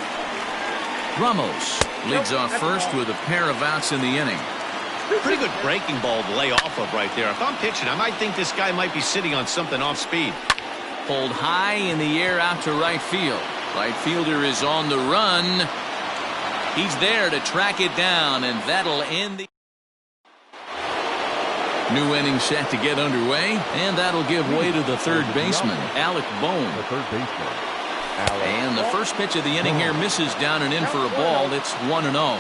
Ramos leads off first with a pair of outs in the inning. Pretty good breaking ball to lay off of right there. If I'm pitching, I might think this guy might be sitting on something off speed. Pulled high in the air out to right field. Right fielder is on the run. He's there to track it down, and that'll end the new inning set to get underway, and that'll give way to the third baseman, Alec Bohm. The third baseman. And the first pitch of the inning here misses down and in for a ball. It's 1-0.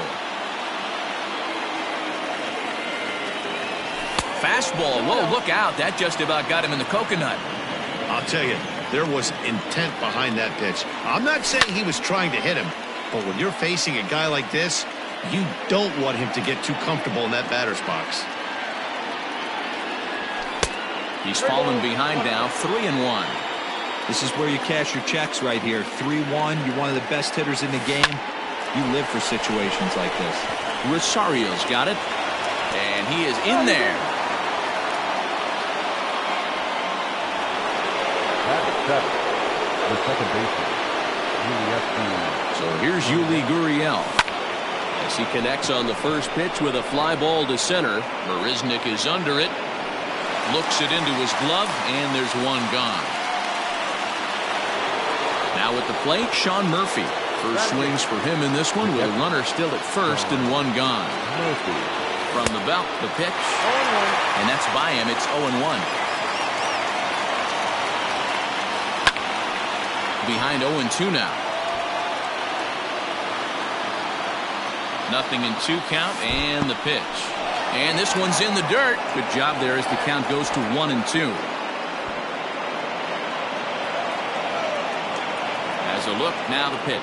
Fastball. Whoa, look out. That just about got him in the coconut. I'll tell you, there was intent behind that pitch. I'm not saying he was trying to hit him, but when you're facing a guy like this, you don't want him to get too comfortable in that batter's box. He's fallen behind now, 3-1. This is where you cash your checks right here. 3-1. You're one of the best hitters in the game. You live for situations like this. Rosario's got it. And he is in there. The second baseman. So here's Yuli Gurriel. As he connects on the first pitch with a fly ball to center. Marisnik is under it. Looks it into his glove, and there's 1 gone. Now at the plate, Sean Murphy. First swings for him in this one with a runner still at first and 1 gone. From the belt, the pitch. And that's by him. It's 0-1. Behind 0-2 now. 0-2 count and the pitch. And this one's in the dirt. Good job there as the count goes to 1-2. As a look, now the pitch.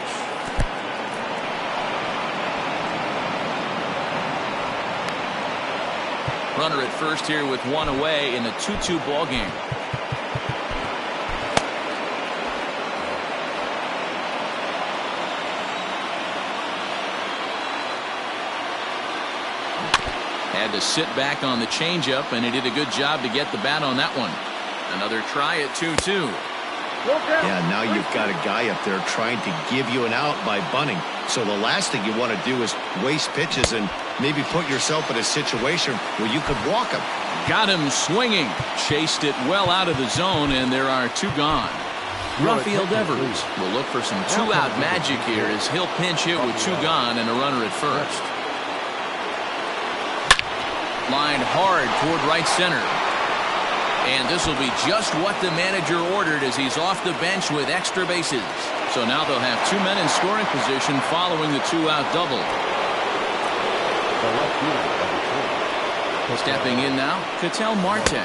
Runner at first here with 1 away in a 2-2 ball game. Had to sit back on the changeup, and he did a good job to get the bat on that one. Another try at 2-2. Yeah, now you've got a guy up there trying to give you an out by bunting. So the last thing you want to do is waste pitches and maybe put yourself in a situation where you could walk him. Got him swinging. Chased it well out of the zone, and there are 2 gone. Rafael Devers will look for some 2-out magic here as he'll pinch hit with 2 gone and a runner at first. Lined hard toward right center. And this will be just what the manager ordered as he's off the bench with extra bases. So now they'll have 2 men in scoring position following the 2-out double. Stepping in now, Ketel Marte.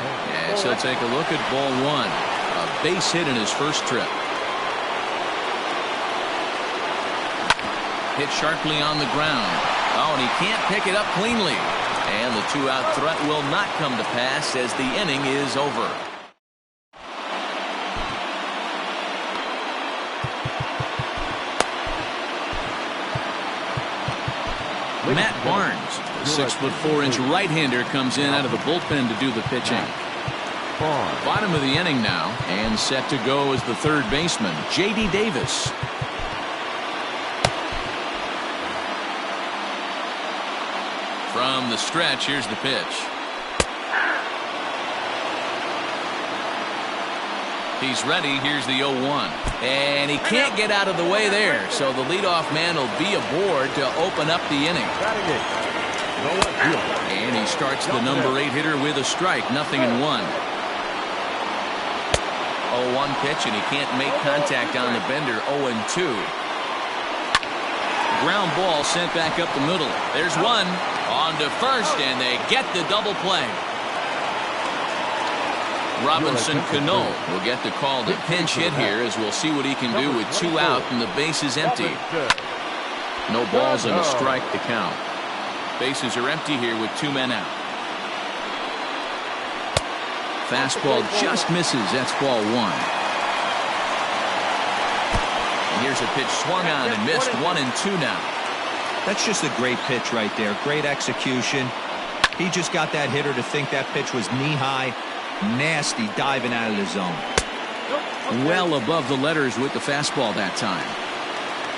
As he'll take a look at ball 1. A base hit in his first trip. Hit sharply on the ground. Oh, and he can't pick it up cleanly. And the 2-out threat will not come to pass as the inning is over. Matt Barnes, the 6'4" right-hander, comes in out of the bullpen to do the pitching. Bottom of the inning now, and set to go is the third baseman, J.D. Davis. From the stretch, here's the pitch. He's ready. Here's the 0-1. And he can't get out of the way there. So the leadoff man will be aboard to open up the inning. And he starts the number 8 hitter with a strike. 0-1. 0-1 pitch, and he can't make contact on the bender. 0-2. Ground ball sent back up the middle. There's one. On to first, and they get the double play. Robinson Cano will get the call to pinch hit here, as we'll see what he can do with 2 out and the base is empty. No balls and a strike to count. Bases are empty here with 2 men out. Fastball just misses. That's ball 1. And here's a pitch swung on and missed. 1-2 now. That's just a great pitch right there. Great execution. He just got that hitter to think that pitch was knee-high. Nasty diving out of the zone. Well above the letters with the fastball that time.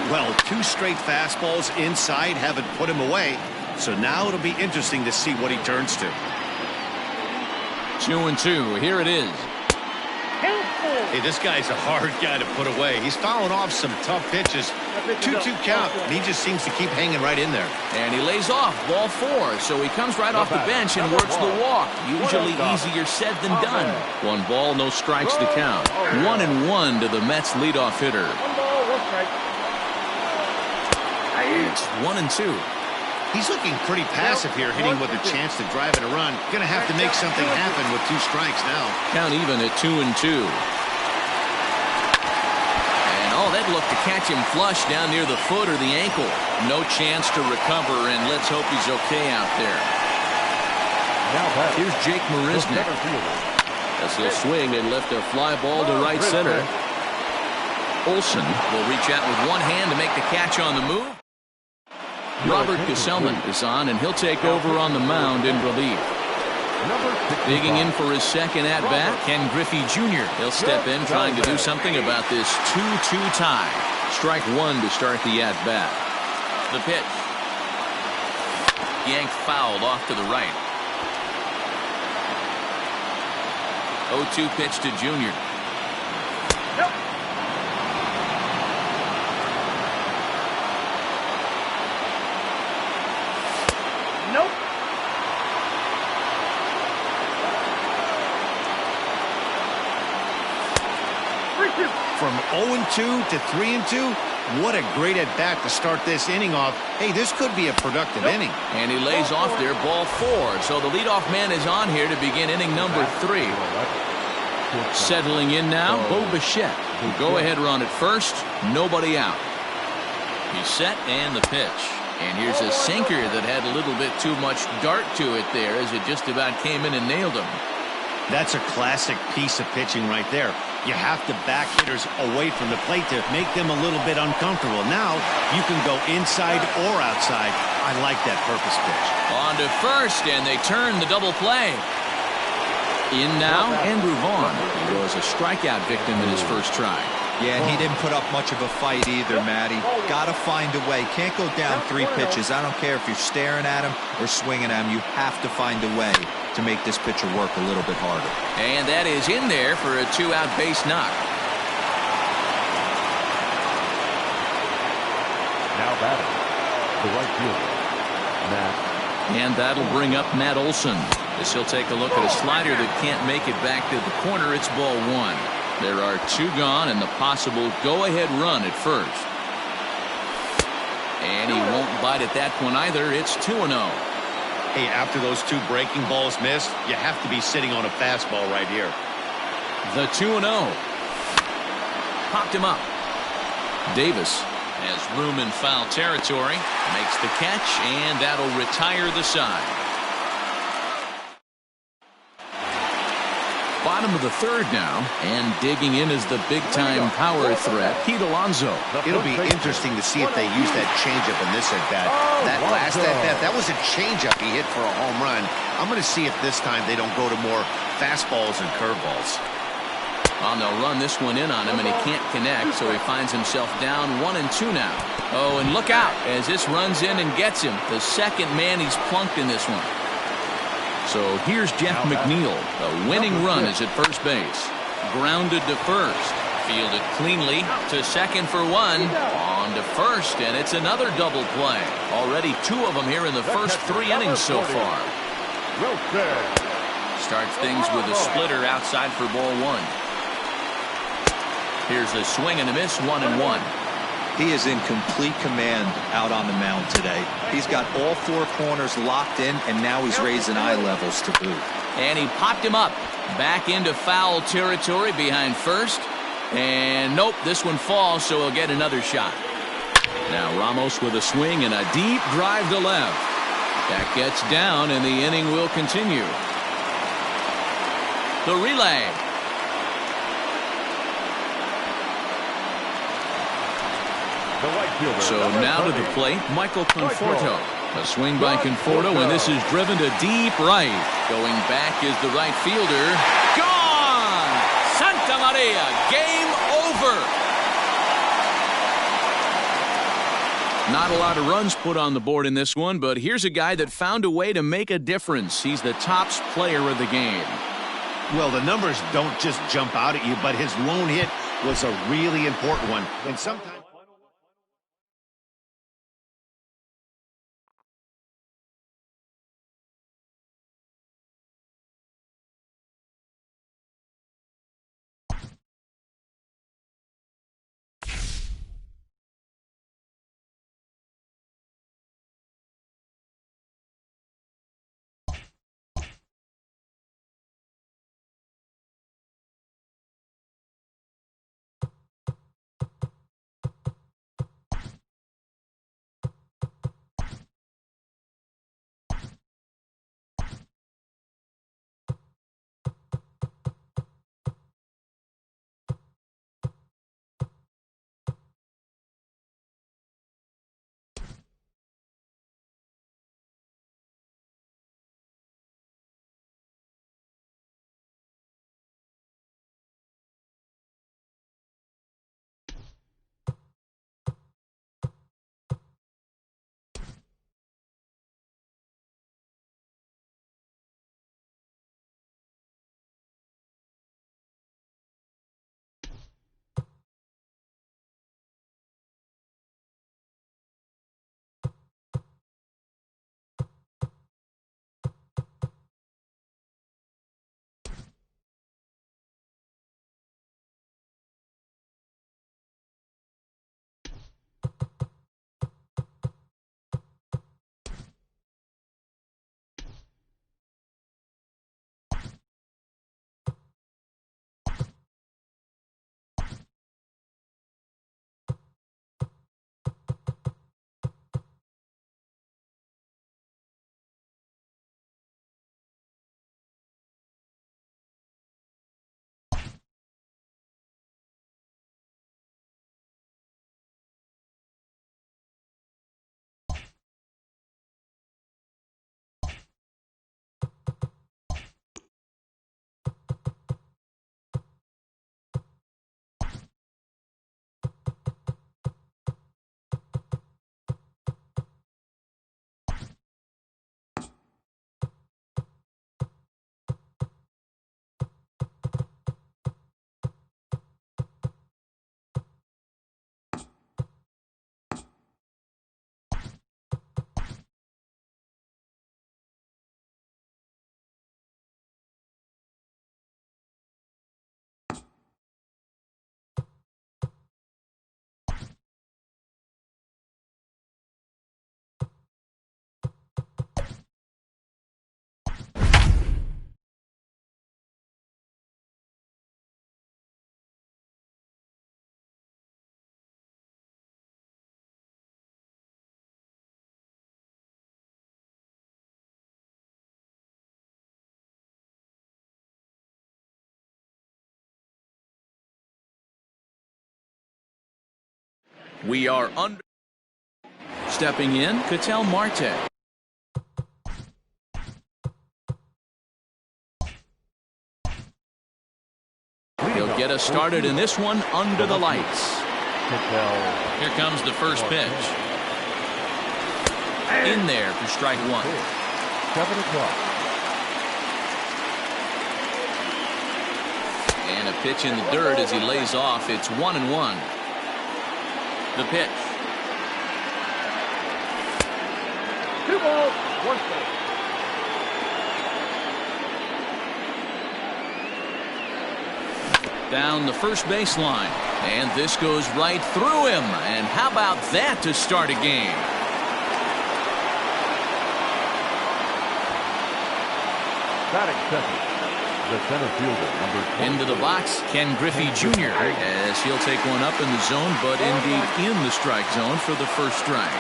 Well, 2 straight fastballs inside haven't put him away. So now it'll be interesting to see what he turns to. 2-2. Here it is. Hey, this guy's a hard guy to put away. He's fouling off some tough pitches. 2-2 count, and he just seems to keep hanging right in there. And he lays off. Ball 4. So he comes right off the bench and works the walk. Usually easier said than done. 1 ball, no strikes to count. 1-1 to the Mets leadoff hitter. 1 ball, 1 strike. It's 1-2. He's looking pretty passive here, hitting with a chance to drive in a run. Gonna have to make something happen with 2 strikes now. Count even at 2-2. And oh, that looked to catch him flush down near the foot or the ankle. No chance to recover, and let's hope he's okay out there. Here's Jake Marisnick. As he'll swing and lift a fly ball to right center. Olsen will reach out with 1 hand to make the catch on the move. Robert Gesellman is on, and he'll take over on the mound in relief. Digging in for his second at-bat, Ken Griffey Jr. He'll step in trying to do something about this 2-2 tie. Strike 1 to start the at-bat. The pitch. Yanked fouled off to the right. 0-2 pitch to Jr. Nope. From 0-2 to 3-2, what a great at-bat to start this inning off. Hey, this could be a productive inning. And he lays off there, ball 4. So the leadoff man is on here to begin inning number 3. Settling in now, Bo Bichette. Go-ahead run at first, nobody out. He's set, and the pitch. And here's a sinker that had a little bit too much dart to it there, as it just about came in and nailed him. That's a classic piece of pitching right there. You have to back hitters away from the plate to make them a little bit uncomfortable. Now you can go inside or outside. I like that purpose pitch. On to first, and they turn the double play. In now, Andrew Vaughn. He was a strikeout victim in his first try. Yeah, and he didn't put up much of a fight either, Matty. Got to find a way. Can't go down 3 pitches. I don't care if you're staring at him or swinging at him. You have to find a way to make this pitcher work a little bit harder. And that is in there for a 2-out base knock. Now batting, the right fielder, Matt. And that'll bring up Matt Olson, as he'll take a look at a slider that can't make it back to the corner. It's ball 1. There are 2 gone and the possible go-ahead run at first. And he won't bite at that one either. It's 2-0. Hey, after those 2 breaking balls missed, you have to be sitting on a fastball right here. The 2-0. Popped him up. Davis has room in foul territory. Makes the catch, and that'll retire the side. Bottom of the 3rd now, and digging in is the big-time power threat, Pete Alonso. It'll be interesting to see if they use that changeup in this at-bat. That last at-bat, that was a changeup he hit for a home run. I'm going to see if this time they don't go to more fastballs and curveballs. Well, they'll run this one in on him, and he can't connect, so he finds himself down 1-2 now. Oh, and look out as this runs in and gets him. The second man he's plunked in this one. So here's Jeff McNeil. The winning run is at first base. Grounded to first. Fielded cleanly to second for 1. On to first, and it's another double play. Already 2 of them here in the first 3 innings so far. Starts things with a splitter outside for ball 1. Here's a swing and a miss, 1-1. He is in complete command out on the mound today. He's got all four corners locked in, and now he's raising eye levels to boot. And he popped him up. Back into foul territory behind first. And nope, this one falls, so he'll get another shot. Now Ramos with a swing and a deep drive to left. That gets down, and the inning will continue. The relay. So now to the plate, Michael Conforto. A swing by Conforto, and this is driven to deep right. Going back is the right fielder. Gone! Santa Maria, game over. Not a lot of runs put on the board in this one, but here's a guy that found a way to make a difference. He's the tops player of the game. Well, the numbers don't just jump out at you, but his lone hit was a really important one. And sometimes... We are under. Stepping in, Ketel Marte. He'll get us started in this one under the lights. Here comes the first pitch. In there for strike one. 7 o'clock. And a pitch in the dirt as he lays off. It's 1-1. The pitch. 2 balls, 1 strike. Down the first baseline. And this goes right through him. And how about that to start a game? Batting second, the center fielder, number 20. Into the box, Ken Griffey Jr. as he'll take one up in the zone, but indeed in the strike zone for the first strike.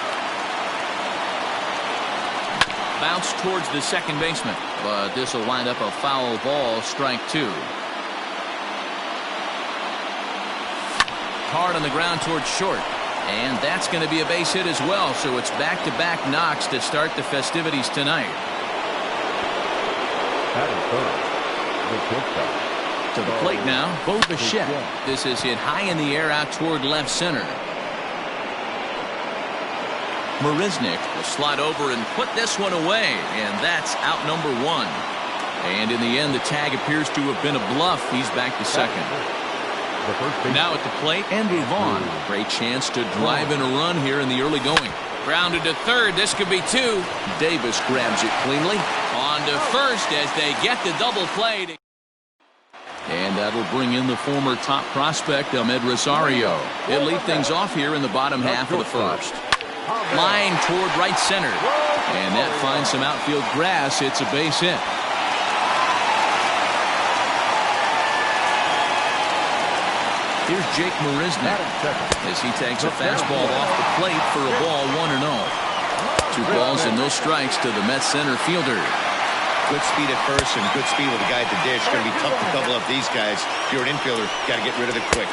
Bounce towards the second baseman, but this will wind up a foul ball, strike 2. Hard on the ground towards short, and that's going to be a base hit as well, so it's back-to-back knocks to start the festivities tonight. To the plate now, Bo Bichette. This is hit high in the air out toward left center. Marisnick will slide over and put this one away, and that's out number 1. And in the end, the tag appears to have been a bluff. He's back to second. Now at the plate, Andrew Vaughn. Great chance to drive in a run here in the early going. Grounded to third. This could be 2. Davis grabs it cleanly. On to first as they get the double play. And that'll bring in the former top prospect, Ahmed Rosario. He'll lead things off here in the bottom half of the first. Line toward right center. And that finds some outfield grass. It's a base hit. Here's Jake Marisnick as he takes a fastball off the plate for a ball, 1-0. 2 balls and no strikes to the Mets center fielder. Good speed at first and good speed with the guy at the dish. Going to be tough to double up these guys. If you're an infielder, got to get rid of it quick.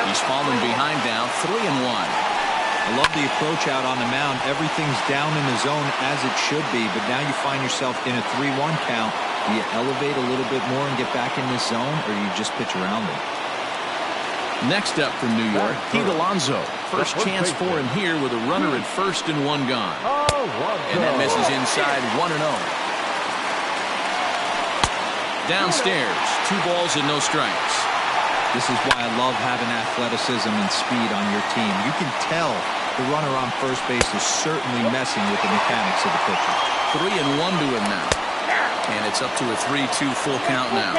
He's fallen behind now, 3-1. I love the approach out on the mound. Everything's down in the zone as it should be, but now you find yourself in a 3-1 count. Do you elevate a little bit more and get back in this zone, or you just pitch around it? Next up from New York, Pete Alonso. First chance for him here with a runner at first and 1 gone. And that misses inside, 1-0. Downstairs, 2 balls and no strikes. This is why I love having athleticism and speed on your team. You can tell the runner on first base is certainly messing with the mechanics of the pitcher. 3-1 to him now. And it's up to a 3-2 full count now.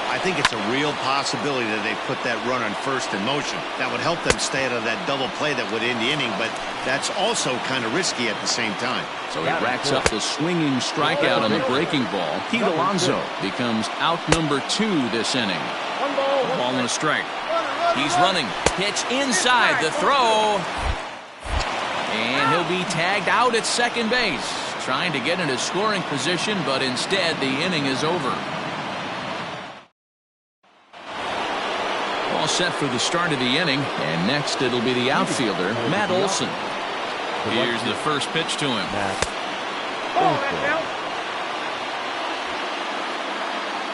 I think it's a real possibility that they put that run on first in motion. That would help them stay out of that double play that would end the inning, but that's also kind of risky at the same time. So he racks up the swinging strikeout on the breaking ball. Pete Alonso becomes out number 2 this inning. A ball and a strike. He's running. Pitch inside the throw. And he'll be tagged out at second base. Trying to get into scoring position, but instead the inning is over. All set for the start of the inning, and next it'll be the outfielder, Matt Olson. Here's the first pitch to him.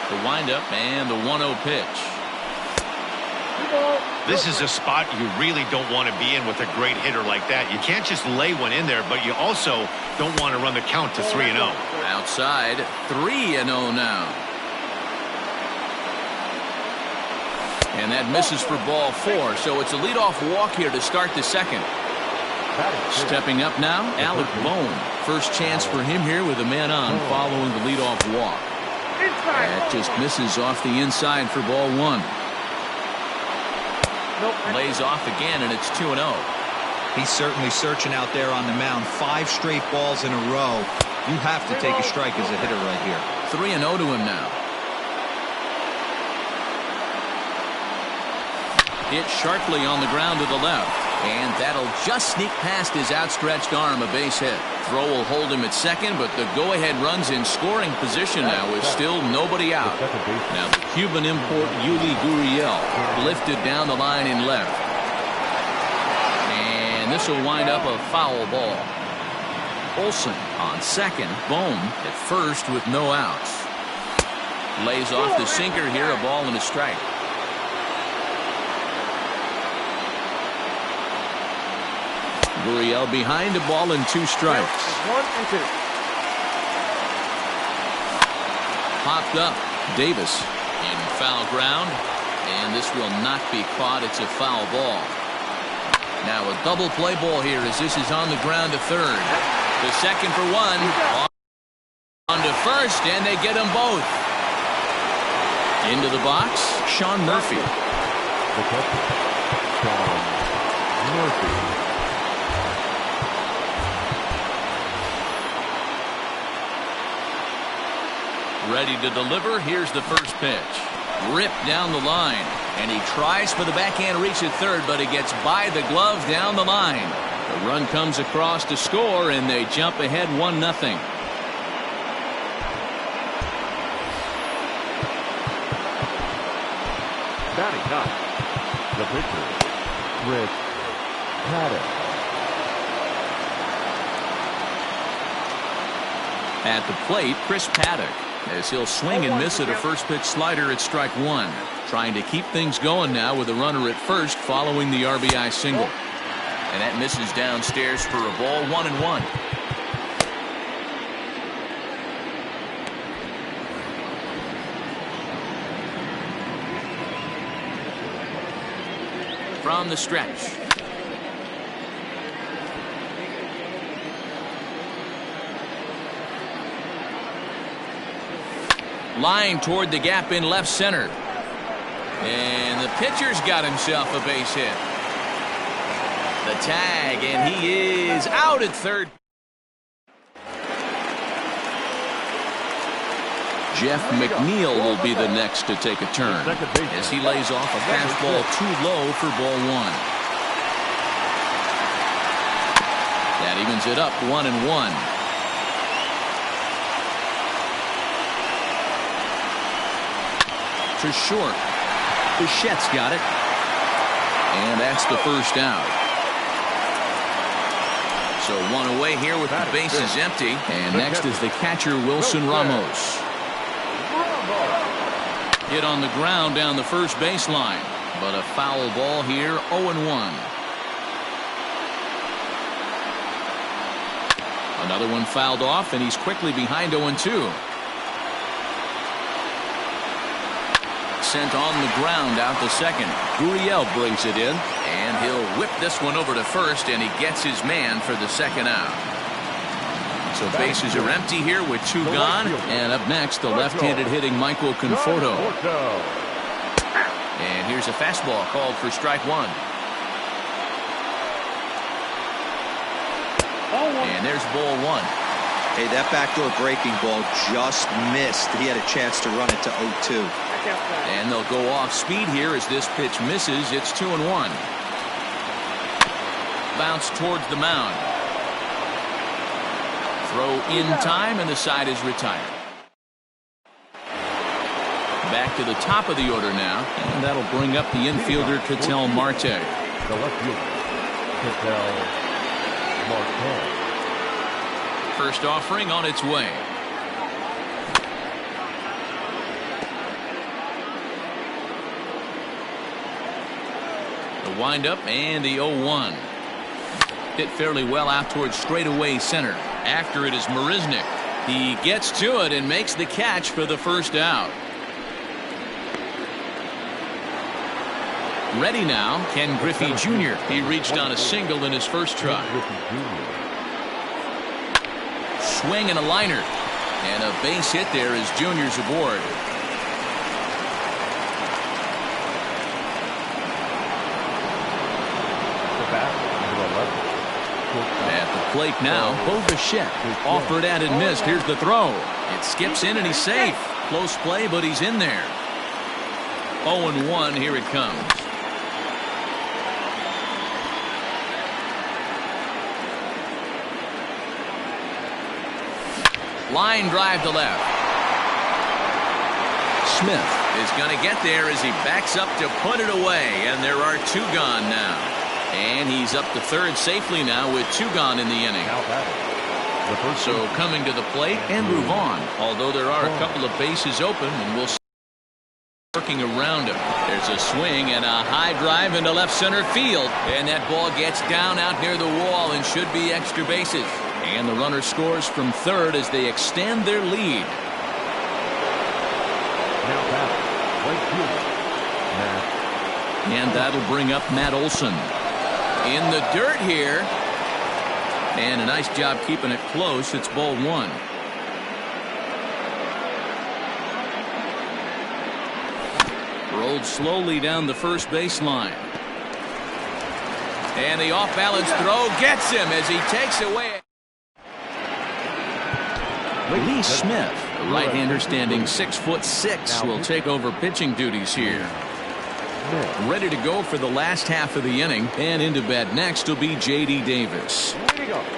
The windup and the 1-0 pitch. This is a spot you really don't want to be in with a great hitter like that. You can't just lay one in there, but you also don't want to run the count to 3-0. Outside, 3-0 now. And that misses for ball 4, so it's a leadoff walk here to start the second. Stepping up now, Alec Bohm. First chance for him here with a man on following the leadoff walk. That just misses off the inside for ball 1. Lays off again, and it's 2-0. He's certainly searching out there on the mound. 5 straight balls in a row. You have to take a strike as a hitter right here. 3-0 to him now. Hit sharply on the ground to the left. And that'll just sneak past his outstretched arm, a base hit. Throw will hold him at second, but the go-ahead runs in scoring position now with still nobody out. Now the Cuban import Yuli Gurriel lifted down the line in left. And this will wind up a foul ball. Olson on second, Bohm at first with no outs. Lays off the sinker here, a ball and a strike. Gurriel behind a ball and 2 strikes. 1 and 2. Popped up. Davis in foul ground. And this will not be caught. It's a foul ball. Now a double play ball here as this is on the ground to third. The second for 1. On to first, and they get them both. Into the box, Sean Murphy. The catcher, Sean Murphy. Ready to deliver. Here's the first pitch. Ripped down the line. And he tries for the backhand reach at third, but he gets by the glove down the line. The run comes across to score, and they jump ahead 1-0. Batting up, the pitcher, Chris Paddock. At the plate, Chris Paddock, as he'll swing and miss at a first pitch slider at strike one. Trying to keep things going now with a runner at first following the RBI single. And that misses downstairs for a ball, 1-1. From the stretch. Line toward the gap in left center. And the pitcher's got himself a base hit. The tag, and he is out at third. Jeff McNeil will be the next to take a turn as he lays off a fastball too low for ball one. That evens it up 1-1. To short. Bichette's got it. And that's the first out. So one away here with the bases empty. And next is the catcher, Wilson Ramos. Hit on the ground down the first baseline. But a foul ball here, 0-1. Another one fouled off, and he's quickly behind 0-2. Sent on the ground out to second. Gurriel brings it in, and he'll whip this one over to first, and he gets his man for the second out. So bases are empty here with two gone, and up next the left-handed hitting Michael Conforto. And here's a fastball called for strike one. And there's ball one. Hey, that backdoor breaking ball just missed. He had a chance to run it to 0-2. And they'll go off speed here as this pitch misses. It's 2-1. Bounce towards the mound. Throw in time, and the side is retired. Back to the top of the order now, and that'll bring up the infielder Ketel Marte. The left fielder, Ketel Marte. First offering on its way. The windup and the 0-1. Hit fairly well out towards straightaway center. After it is Marisnik. He gets to it and makes the catch for the first out. Ready now, Ken Griffey Jr. He reached on a single in his first try. Swing and a liner. And a base hit there as Junior's aboard. At the plate now, Bo Bichette offered at and missed. Here's the throw. It skips in and he's safe. Close play, but he's in there. 0-1, here it comes. Line drive to left. Smith is going to get there as he backs up to put it away, and there are two gone now. And he's up to third safely now with two gone in the inning. So coming to the plate, Andrew Vaughn, although there are a couple of bases open, and we'll see working around him. There's a swing and a high drive into left center field, and that ball gets down out near the wall and should be extra bases. And the runner scores from third as they extend their lead. And that'll bring up Matt Olson. In the dirt here. And a nice job keeping it close. It's ball one. Rolled slowly down the first baseline. And the off-balance throw gets him as he takes away. Lee Smith, the right-hander standing 6'6", will take over pitching duties here. Ready to go for the last half of the inning, and into bat next will be J.D. Davis.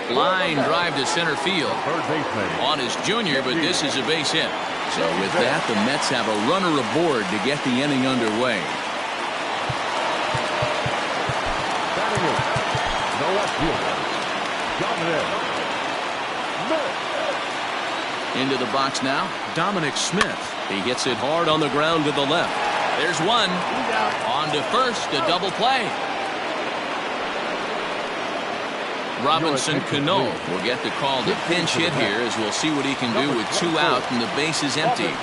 Line drive to center field. On his junior, but this is a base hit. So with that, the Mets have a runner aboard to get the inning underway. Into the box now, Dominic Smith. He hits it hard on the ground to the left. There's one. On to first, a double play. Robinson Cano will get the call to pinch hit here, as we'll see what he can do with 2 out and the base is empty.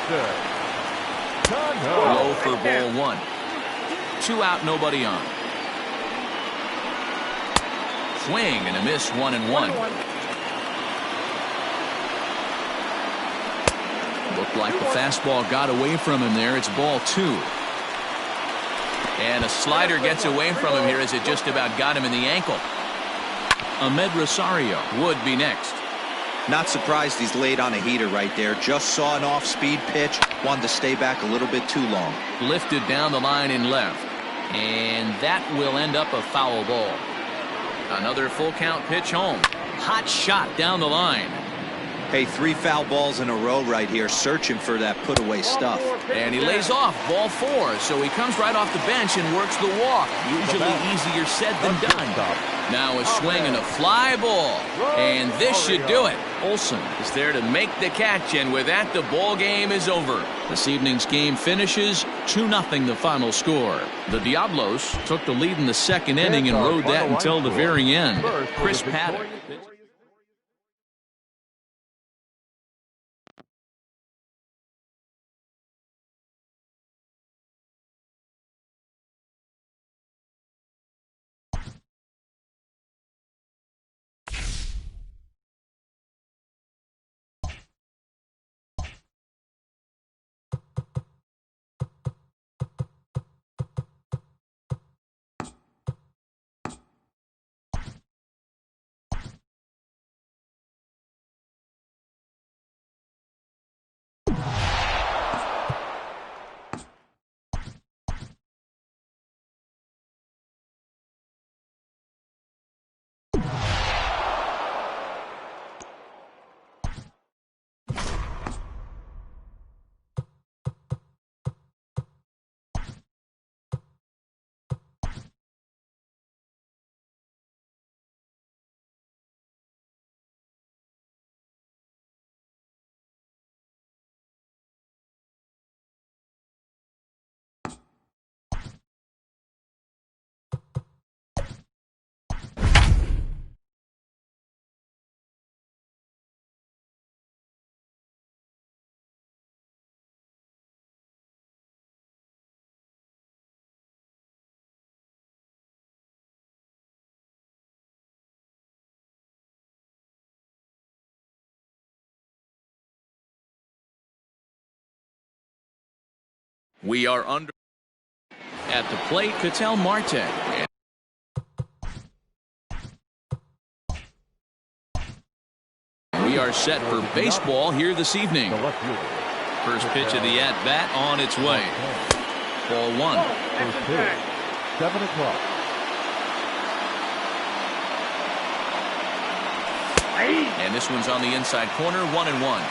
Low for ball 1. 2 out, nobody on. Swing and a miss, 1-1. Looked like the fastball got away from him there. It's ball 2. And a slider gets away from him here as it just about got him in the ankle. Ahmed Rosario would be next. Not surprised he's laid on a heater right there. Just saw an off-speed pitch. Wanted to stay back a little bit too long. Lifted down the line in left. And that will end up a foul ball. Another full count pitch home. Hot shot down the line. Hey, 3 foul balls in a row right here, searching for that put-away stuff. And he lays off, ball 4, so he comes right off the bench and works the walk. Usually easier said than done. Now a swing and a fly ball, and this should do it. Olsen is there to make the catch, and with that, the ball game is over. This evening's game finishes 2-0 the final score. The Diablos took the lead in the second inning and rode that until the very end. Chris Paddock. We are under at the plate, Ketel Marte. We are set for baseball here this evening. First pitch of the at-bat on its way. Ball 1. First pitch, 7 o'clock. And this one's on the inside corner, 1-1.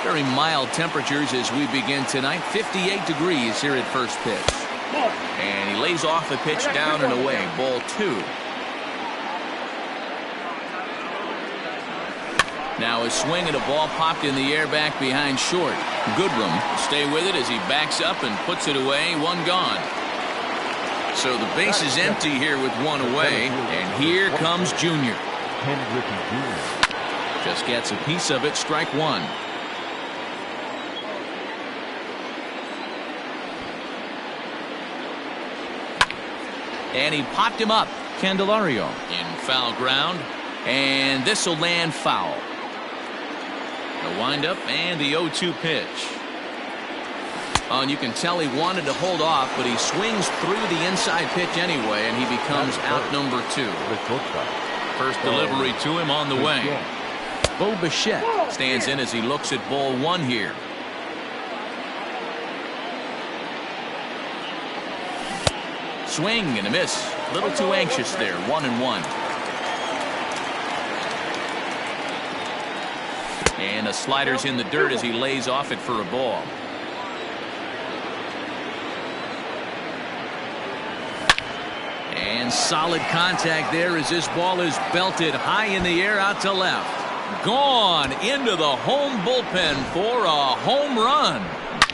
Very mild temperatures as we begin tonight. 58 degrees here at first pitch. And he lays off the pitch down and away. Ball 2. Now a swing and a ball popped in the air back behind short. Goodrum will stay with it as he backs up and puts it away. 1 gone. So the base is empty here with 1 away. And here comes Junior. Just gets a piece of it. Strike 1. And he popped him up. Candelario in foul ground. And this will land foul. The windup and the 0-2 pitch. And you can tell he wanted to hold off, but he swings through the inside pitch anyway, and he becomes out number 2. First delivery to him on the way. Bo Bichette stands in as he looks at ball 1 here. Swing and a miss. A little too anxious there. 1-1. And a slider's in the dirt as he lays off it for a ball. And solid contact there as this ball is belted high in the air out to left. Gone into the home bullpen for a home run.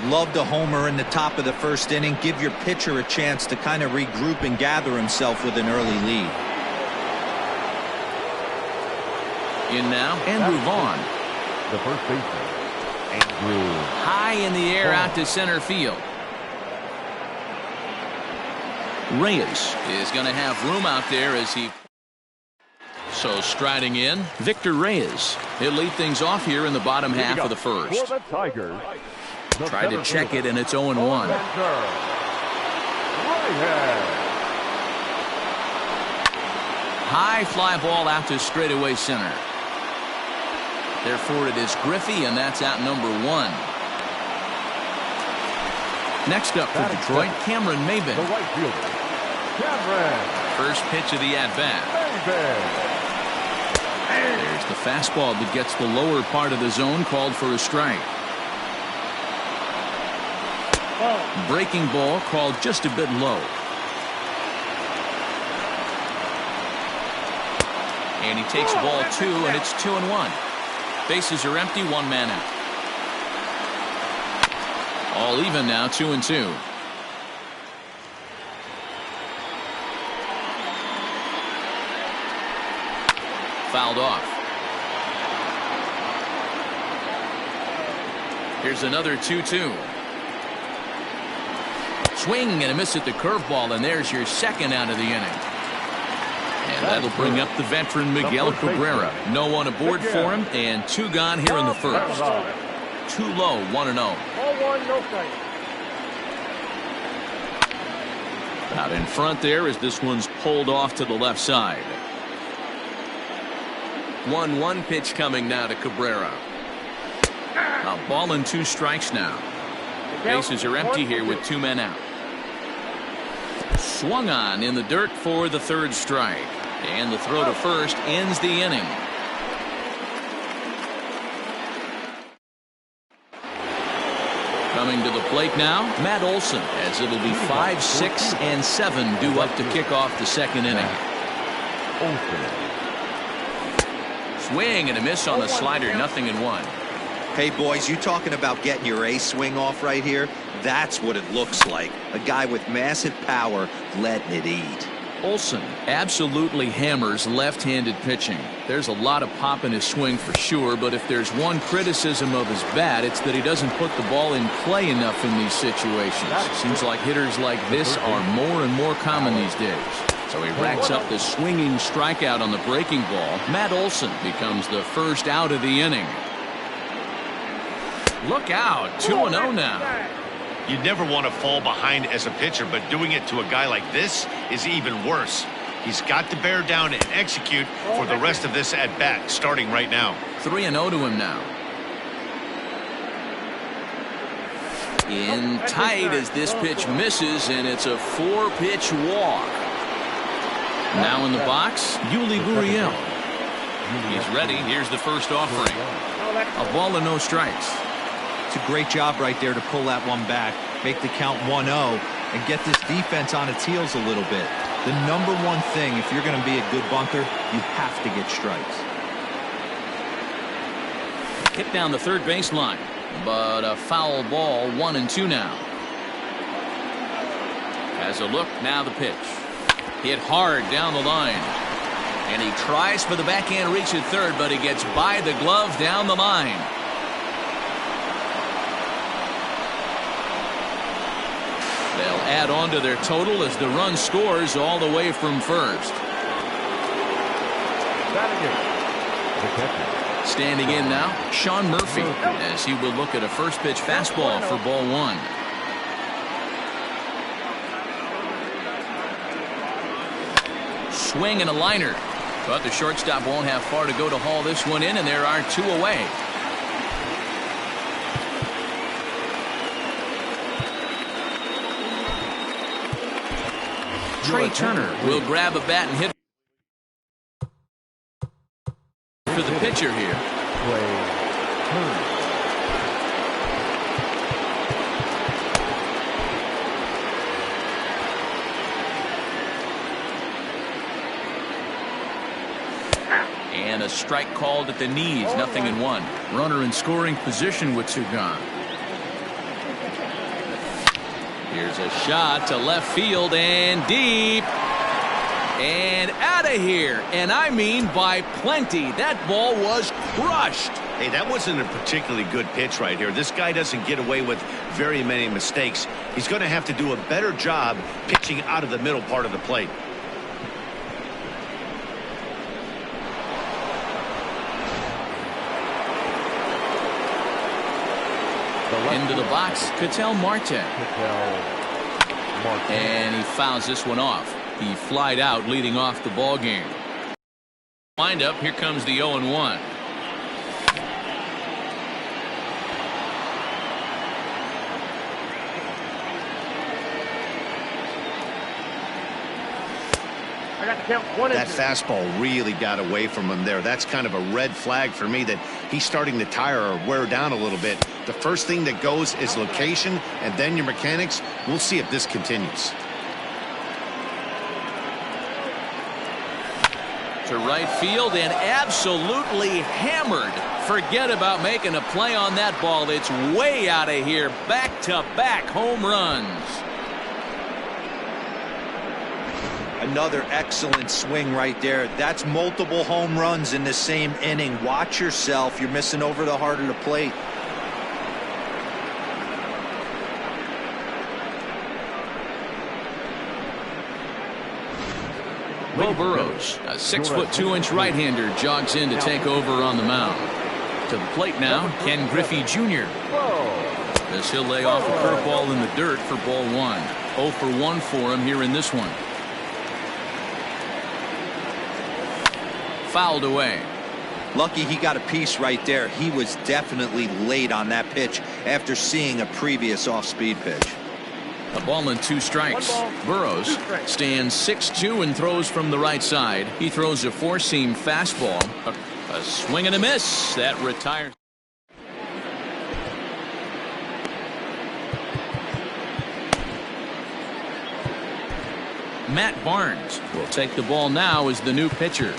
Love the homer in the top of the first inning. Give your pitcher a chance to kind of regroup and gather himself with an early lead. In now, Andrew Vaughn. The first baseman, Andrew. High in the air out to center field. Reyes is going to have room out there as he... So striding in, Victor Reyes. He'll lead things off here in the bottom half of the first. For the Tigers, Tried to check it, and it's 0-1. High fly ball out to straightaway center. Therefore, it is Griffey, and that's out number 1. Next up for Detroit, Cameron Maybin. The right fielder, Cameron. First pitch of the at-bat. There's the fastball that gets the lower part of the zone, called for a strike. Breaking ball called just a bit low. And he takes ball 2, and it's 2-1. Bases are empty, 1 man out. All even now, 2-2. Fouled off. Here's another 2-2. Swing and a miss at the curveball, and there's your second out of the inning. And that'll bring up the veteran Miguel Cabrera. No one aboard for him, and 2 gone here in the first. Too low, 1-0. Out in front there as this one's pulled off to the left side. 1-1 pitch coming now to Cabrera. A ball and 2 strikes now. Bases are empty here with 2 men out. Swung on in the dirt for the 3rd strike. And the throw to first ends the inning. Coming to the plate now, Matt Olson, as it'll be 5, 6, and 7 due up to kick off the second inning. Swing and a miss on the slider, 0-1. Hey, boys, you talking about getting your ace swing off right here? That's what it looks like. A guy with massive power letting it eat. Olson absolutely hammers left-handed pitching. There's a lot of pop in his swing for sure, but if there's one criticism of his bat, it's that he doesn't put the ball in play enough in these situations. Seems like hitters like this are more and more common these days. So he racks up the swinging strikeout on the breaking ball. Matt Olson becomes the first out of the inning. Look out, 2-0 now. You'd never want to fall behind as a pitcher, but doing it to a guy like this is even worse. He's got to bear down and execute for the rest of this at-bat, starting right now. 3-0 to him now. In tight as this pitch misses, and it's a 4-pitch walk. Now in the box, Yuli Gurriel. He's ready. Here's the first offering. A ball and no strikes. It's a great job right there to pull that one back, make the count 1-0, and get this defense on its heels a little bit. The number one thing, if you're going to be a good bunter, you have to get strikes. Hit down the third baseline, but a foul ball, 1-2 now. Has a look, now the pitch. Hit hard down the line. And he tries for the backhand reach at third, but he gets by the glove down the line. They'll add on to their total as the run scores all the way from first. Standing in now, Sean Murphy, as he will look at a first pitch fastball for ball 1. swing and a liner. But the shortstop won't have far to go to haul this one in, and there are 2 away. Trey Turner will grab a bat and hit for the pitcher here. And a strike called at the knees, 0-1. Runner in scoring position with 2 gone. Here's a shot to left field and deep. And out of here. And I mean by plenty. That ball was crushed. Hey, that wasn't a particularly good pitch right here. This guy doesn't get away with very many mistakes. He's going to have to do a better job pitching out of the middle part of the plate. Into the box, Ketel Marte. And he fouls this one off. He flied out leading off the ball game. Wind up, here comes the 0-1. That fastball really got away from him there. That's kind of a red flag for me that he's starting to tire or wear down a little bit. The first thing that goes is location and then your mechanics. We'll see if this continues. To right field and absolutely hammered. Forget about making a play on that ball. It's way out of here. Back-to-back home runs. Another excellent swing right there. That's multiple home runs in the same inning. Watch yourself. You're missing over the heart of the plate. Will Burrows, a 6'2" right-hander, jogs in to take over on the mound. To the plate now, Ken Griffey Jr. As he'll lay off a curveball in the dirt for ball 1. 0 for 1 for him here in this one. Fouled away. Lucky he got a piece right there. He was definitely late on that pitch after seeing a previous off-speed pitch. A ball and 2 strikes. Burrows stands 6'2" and throws from the right side. He throws a 4-seam fastball. A swing and a miss. That retires. Matt Barnes will take the ball now as the new pitcher.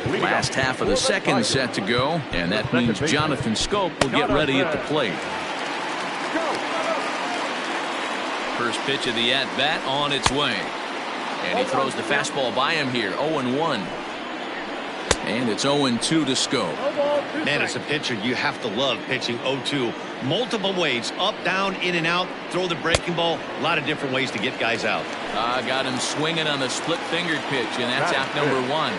Last half of the second set to go, and that means Jonathan Scope will get ready at the plate. First pitch of the at-bat on its way. And he throws the fastball by him here. 0-1. And it's 0-2 to Scope. Man, as a pitcher, you have to love pitching 0-2. Multiple ways, up, down, in and out. Throw the breaking ball. A lot of different ways to get guys out. Got him swinging on the split-fingered pitch, and that's out number 1.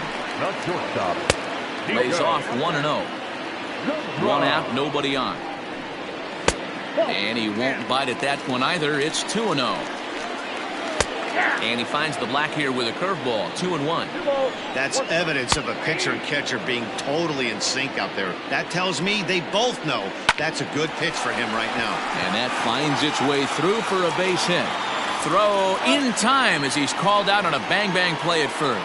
Lays off 1-0. 1 out, nobody on. And he won't bite at that one either. It's 2-0. And he finds the black here with a curveball. 2-1. That's evidence of a pitcher and catcher being totally in sync out there. That tells me they both know that's a good pitch for him right now. And that finds its way through for a base hit. Throw in time as he's called out on a bang-bang play at first.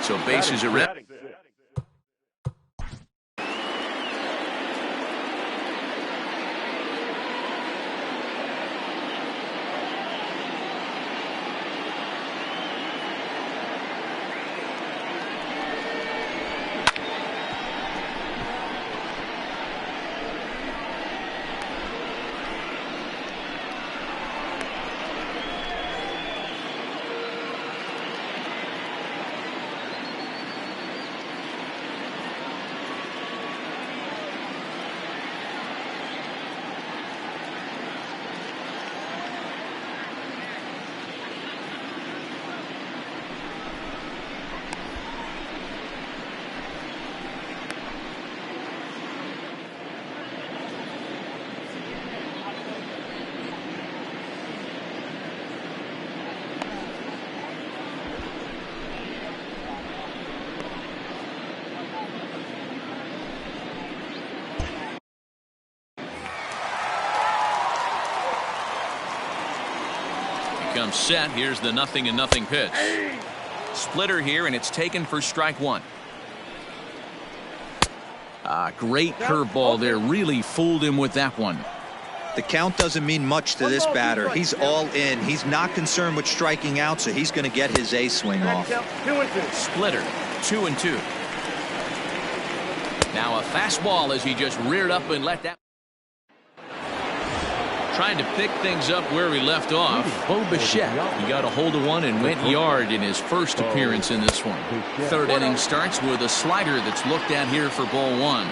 So bases are empty. comes set. Here's the 0-0 pitch. Splitter here, and it's taken for strike one. Great curveball there. Really fooled him with that one. The count doesn't mean much to this batter. He's all in. He's not concerned with striking out, so he's going to get his A swing off. Splitter, 2-2. Now a fastball as he just reared up and let that. Trying to pick things up where he left off. Bo Bichette. He got a hold of one and went yard in his first appearance in this one. Third inning starts with a slider that's looked at here for ball one.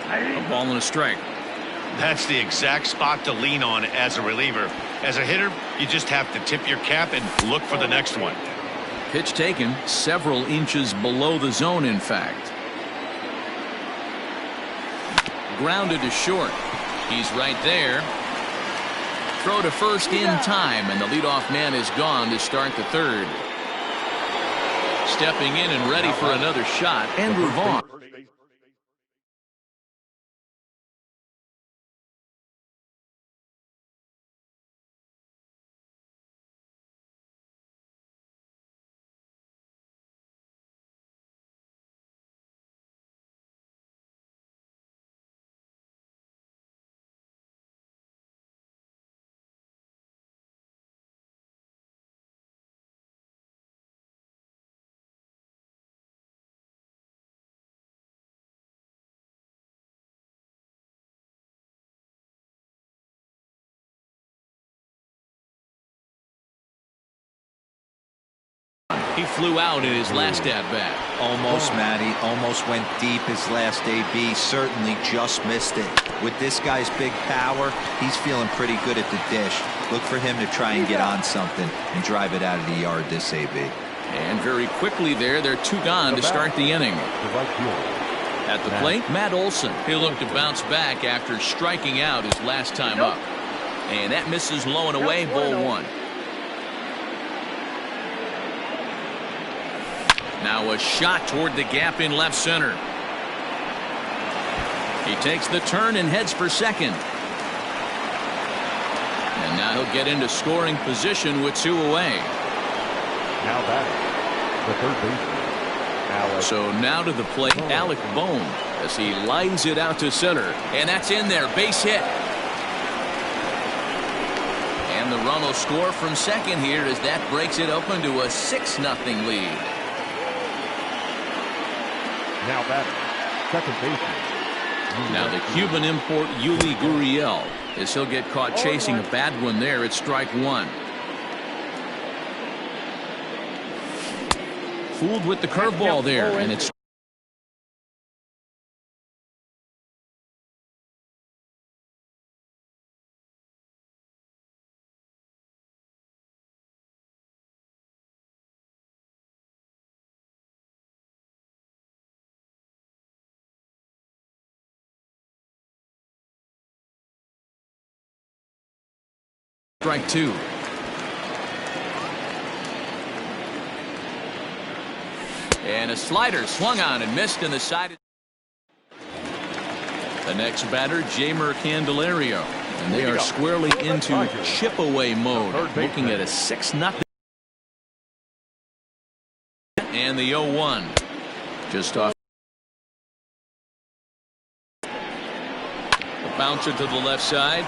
A ball and a strike. That's the exact spot to lean on as a reliever. As a hitter, you just have to tip your cap and look for the next one. Pitch taken several inches below the zone, in fact. Grounded to short. He's right there. Throw to first in time, and the leadoff man is gone to start the third. Stepping in and ready for another shot, Andrew Vaughn. He flew out in his last at-bat. Almost, Matty. Almost went deep his last AB. Certainly just missed it. With this guy's big power, he's feeling pretty good at the dish. Look for him to try and get on something and drive it out of the yard this AB. And very quickly there, they're two gone to start the inning. At the plate, Matt Olson. He'll look to bounce back after striking out his last time up. And that misses low and away, ball one. Now a shot toward the gap in left center. He takes the turn and heads for second. And now he'll get into scoring position with two away. Now batting, the third baseman. So now to the plate, Alec Bohm, as he lines it out to center. And that's in there, base hit. And the run will score from second here as that breaks it open to a 6-0 lead. Now batting, second baseman. Now the Cuban import Yuli Gurriel, as he'll get caught chasing a bad one there at strike one. Fooled with the curveball there, and it's strike two. And a slider swung on and missed in the side. The next batter, Jeimer Candelario. And they are squarely into chip away mode. Looking at a 6-0. And the 0-1. Just off. The bouncer to the left side.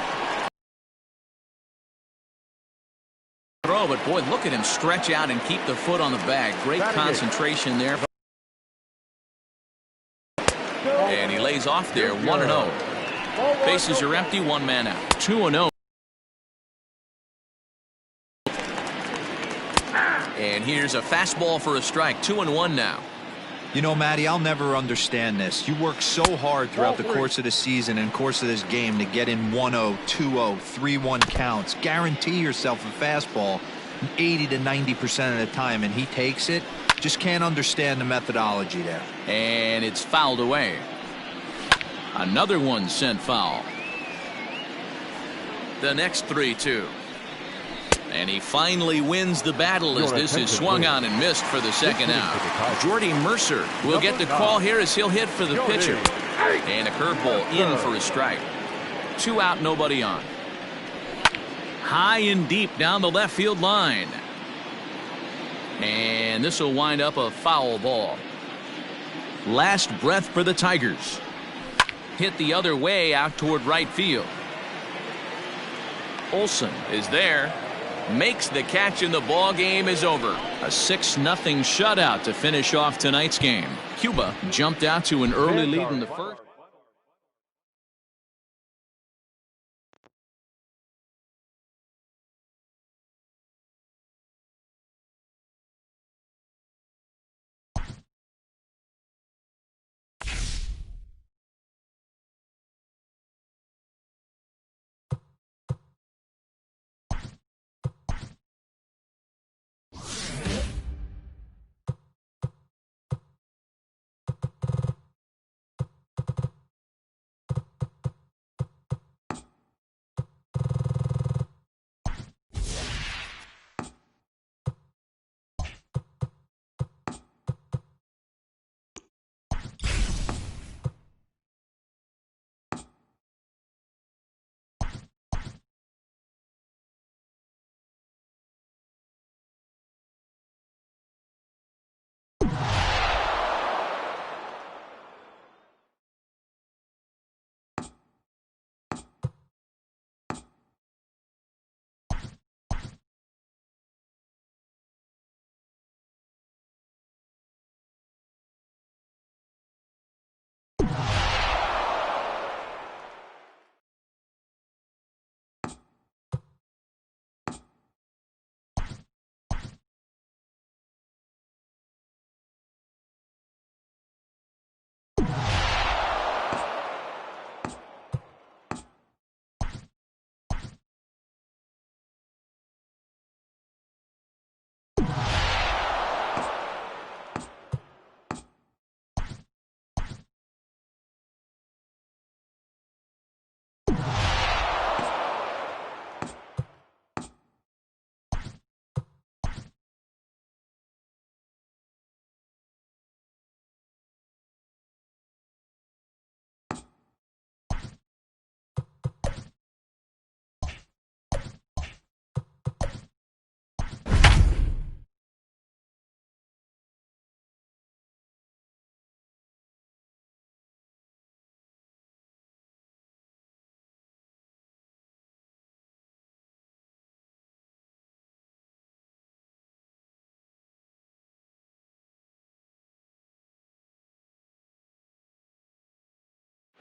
Throw, but boy, look at him stretch out and keep the foot on the bag. Great concentration there. And he lays off there, 1-0. Bases are empty, one man out. 2-0. And here's a fastball for a strike. 2-1 now. You know, Matty, I'll never understand this. You work so hard throughout the course of the season and course of this game to get in 1-0, 2-0, 3-1 counts. Guarantee yourself a fastball 80 to 90% of the time, and he takes it. Just can't understand the methodology there. And it's fouled away. Another one sent foul. The next 3-2. And he finally wins the battle as this is swung on and missed for the second out. Jordy Mercer will get the call here as he'll hit for the pitcher. And a curveball in for a strike. 2 out, nobody on. High and deep down the left field line. And this will wind up a foul ball. Last breath for the Tigers. Hit the other way out toward right field. Olsen is there. Makes the catch, and the ball game is over. A 6-0 shutout to finish off tonight's game. Cuba jumped out to an early lead in the first.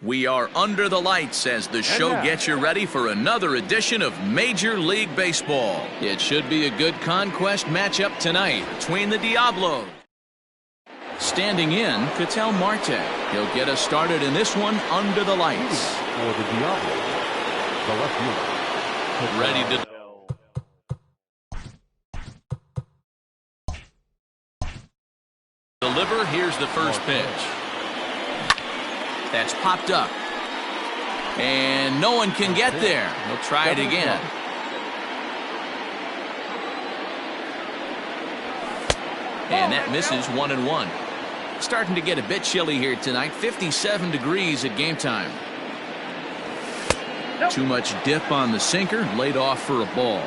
We are under the lights as the show gets you ready for another edition of Major League Baseball. It should be a good conquest matchup tonight between the Diablos. Standing in, Ketel Marte. He'll get us started in this one under the lights. For the Diablos, the left fielder. Ready to deliver. Here's the first pitch. That's popped up. And no one can get there. He'll try it again. And that misses 1-1. Starting to get a bit chilly here tonight. 57 degrees at game time. Too much dip on the sinker. Laid off for a ball.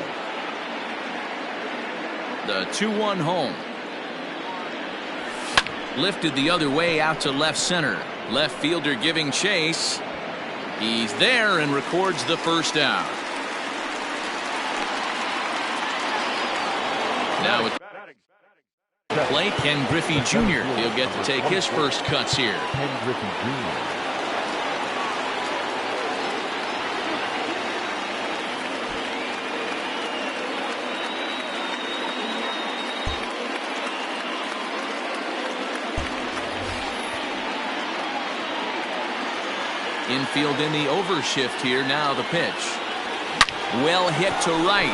The 2-1 home. Lifted the other way out to left center. Left fielder giving chase. He's there and records the first out. Now with play, Ken Griffey Jr. He'll get to take his first cuts here. Ken Griffey Jr. Infield in the overshift here. Now the pitch. Well hit to right,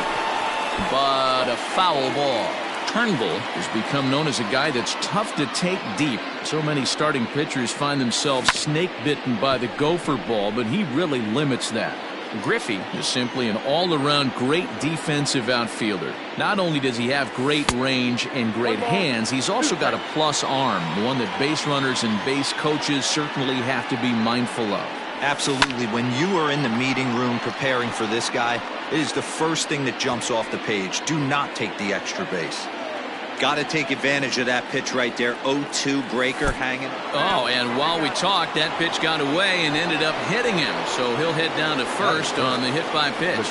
but a foul ball. Turnbull has become known as a guy that's tough to take deep. So many starting pitchers find themselves snake bitten by the gopher ball, but he really limits that. Griffey is simply an all-around great defensive outfielder. Not only does he have great range and great hands, he's also got a plus arm, one that base runners and base coaches certainly have to be mindful of. Absolutely. When you are in the meeting room preparing for this guy, It is the first thing that jumps off the page. Do not take the extra base. Got to take advantage of that pitch right there. 0-2 breaker hanging. Oh, and while we talked, that pitch got away and ended up hitting him. So he'll head down to first on the hit by pitch.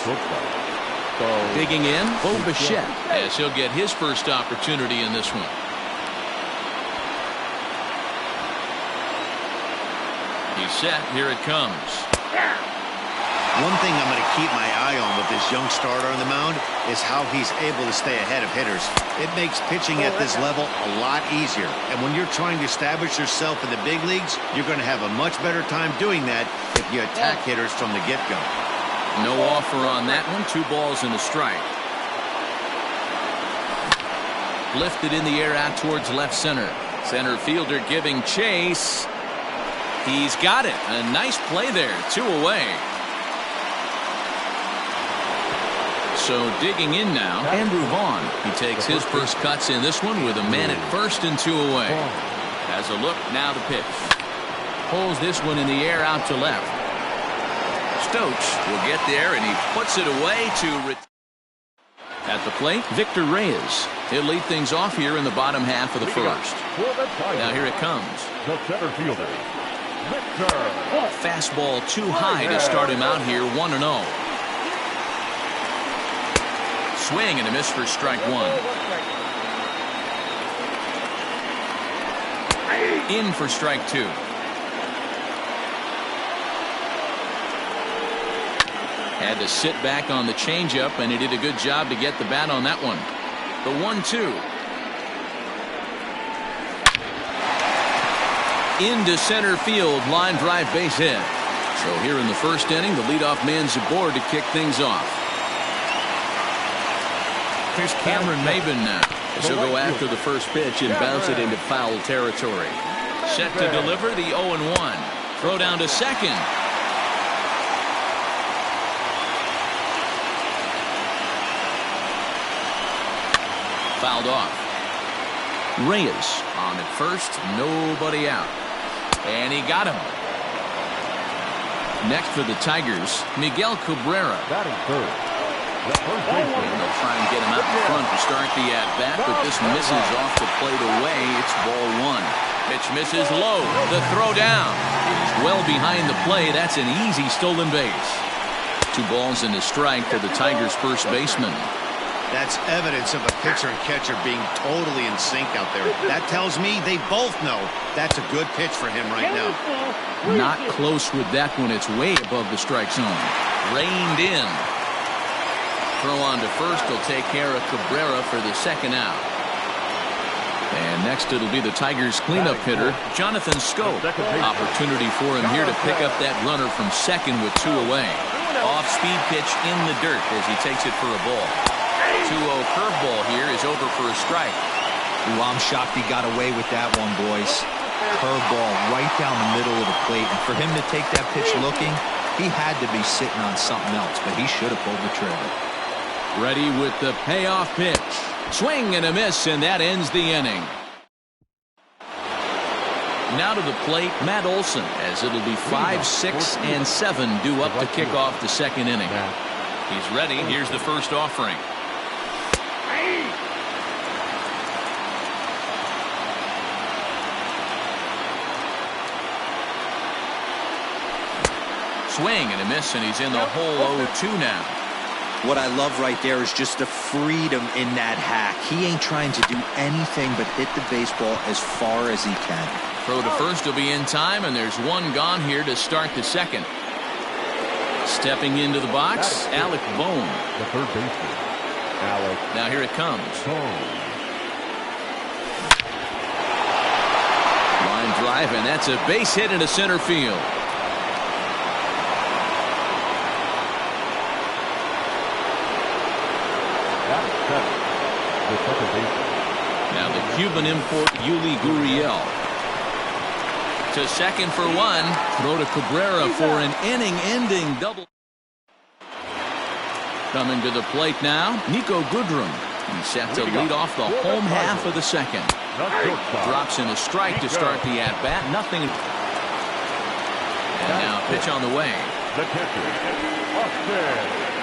Digging in, Bo Bichette, as he'll get his first opportunity in this one. He's set. Here it comes. One thing I'm going to keep my eye on with this young starter on the mound is how he's able to stay ahead of hitters. It makes pitching at this level a lot easier. And when you're trying to establish yourself in the big leagues, you're going to have a much better time doing that if you attack hitters from the get-go. No offer on that one. 2 balls and a strike. Lifted in the air out towards left center. Center fielder giving chase. He's got it. A nice play there. 2 away. So digging in now, Andrew Vaughn. He takes his first cuts in this one with a man at first and 2 away. Has a look, now the pitch. Pulls this one in the air out to left. Stokes will get there, and he puts it away to... At the plate, Victor Reyes. He'll lead things off here in the bottom half of the first. Now here it comes. The center fielder, Victor. Fastball too high to start him out here, 1-0. Swing and a miss for strike 1. In for strike 2. Had to sit back on the changeup, and he did a good job to get the bat on that one. The 1-2. Into center field, line drive base hit. So here in the first inning, the leadoff man's aboard to kick things off. Here's Cameron Maben now. He'll go after the first pitch and bounce it into foul territory. Set to deliver the 0-1. Throw down to second. Fouled off. Reyes on at first, nobody out. And he got him. Next for the Tigers, Miguel Cabrera. Batting third. They'll try and get him out in front to start the at-bat, but this misses off the plate away. It's ball 1. Pitch misses low. The throw down. He's well behind the play. That's an easy stolen base. 2 balls and a strike to the Tigers' first baseman. That's evidence of a pitcher and catcher being totally in sync out there. That tells me they both know that's a good pitch for him right now. Not close with that one. It's way above the strike zone. Reined in. Throw on to first will take care of Cabrera for the second out. And next it'll be the Tigers cleanup hitter, Jonathan Scope. Opportunity for him here to pick up that runner from second with 2 away. Off-speed pitch in the dirt as he takes it for a ball. 2-0 curveball here is over for a strike. Ooh, I'm shocked he got away with that one, boys. Curveball right down the middle of the plate. And for him to take that pitch looking, he had to be sitting on something else, but he should have pulled the trigger. Ready with the payoff pitch. Swing and a miss, and that ends the inning. Now to the plate, Matt Olson, as it'll be 5, 6, and 7 due up to kick off the second inning. He's ready. Here's the first offering. Swing and a miss, and he's in the hole 0-2 now. What I love right there is just the freedom in that hack. He ain't trying to do anything but hit the baseball as far as he can. Throw to first will be in time, and there's 1 gone here to start the second. Stepping into the box, Alec Bohm. The third baseman, Alec. Now here it comes. Line drive, and that's a base hit into center field. The second baseman. Now the Cuban import, Yuli Gurriel. To second for 1. Throw to Cabrera for an inning-ending double. Coming to the plate now, Nico Goodrum. He's set to lead off the home half of the second. Drops in a strike to start the at-bat. Nothing. And now pitch on the way. The catcher, Austin.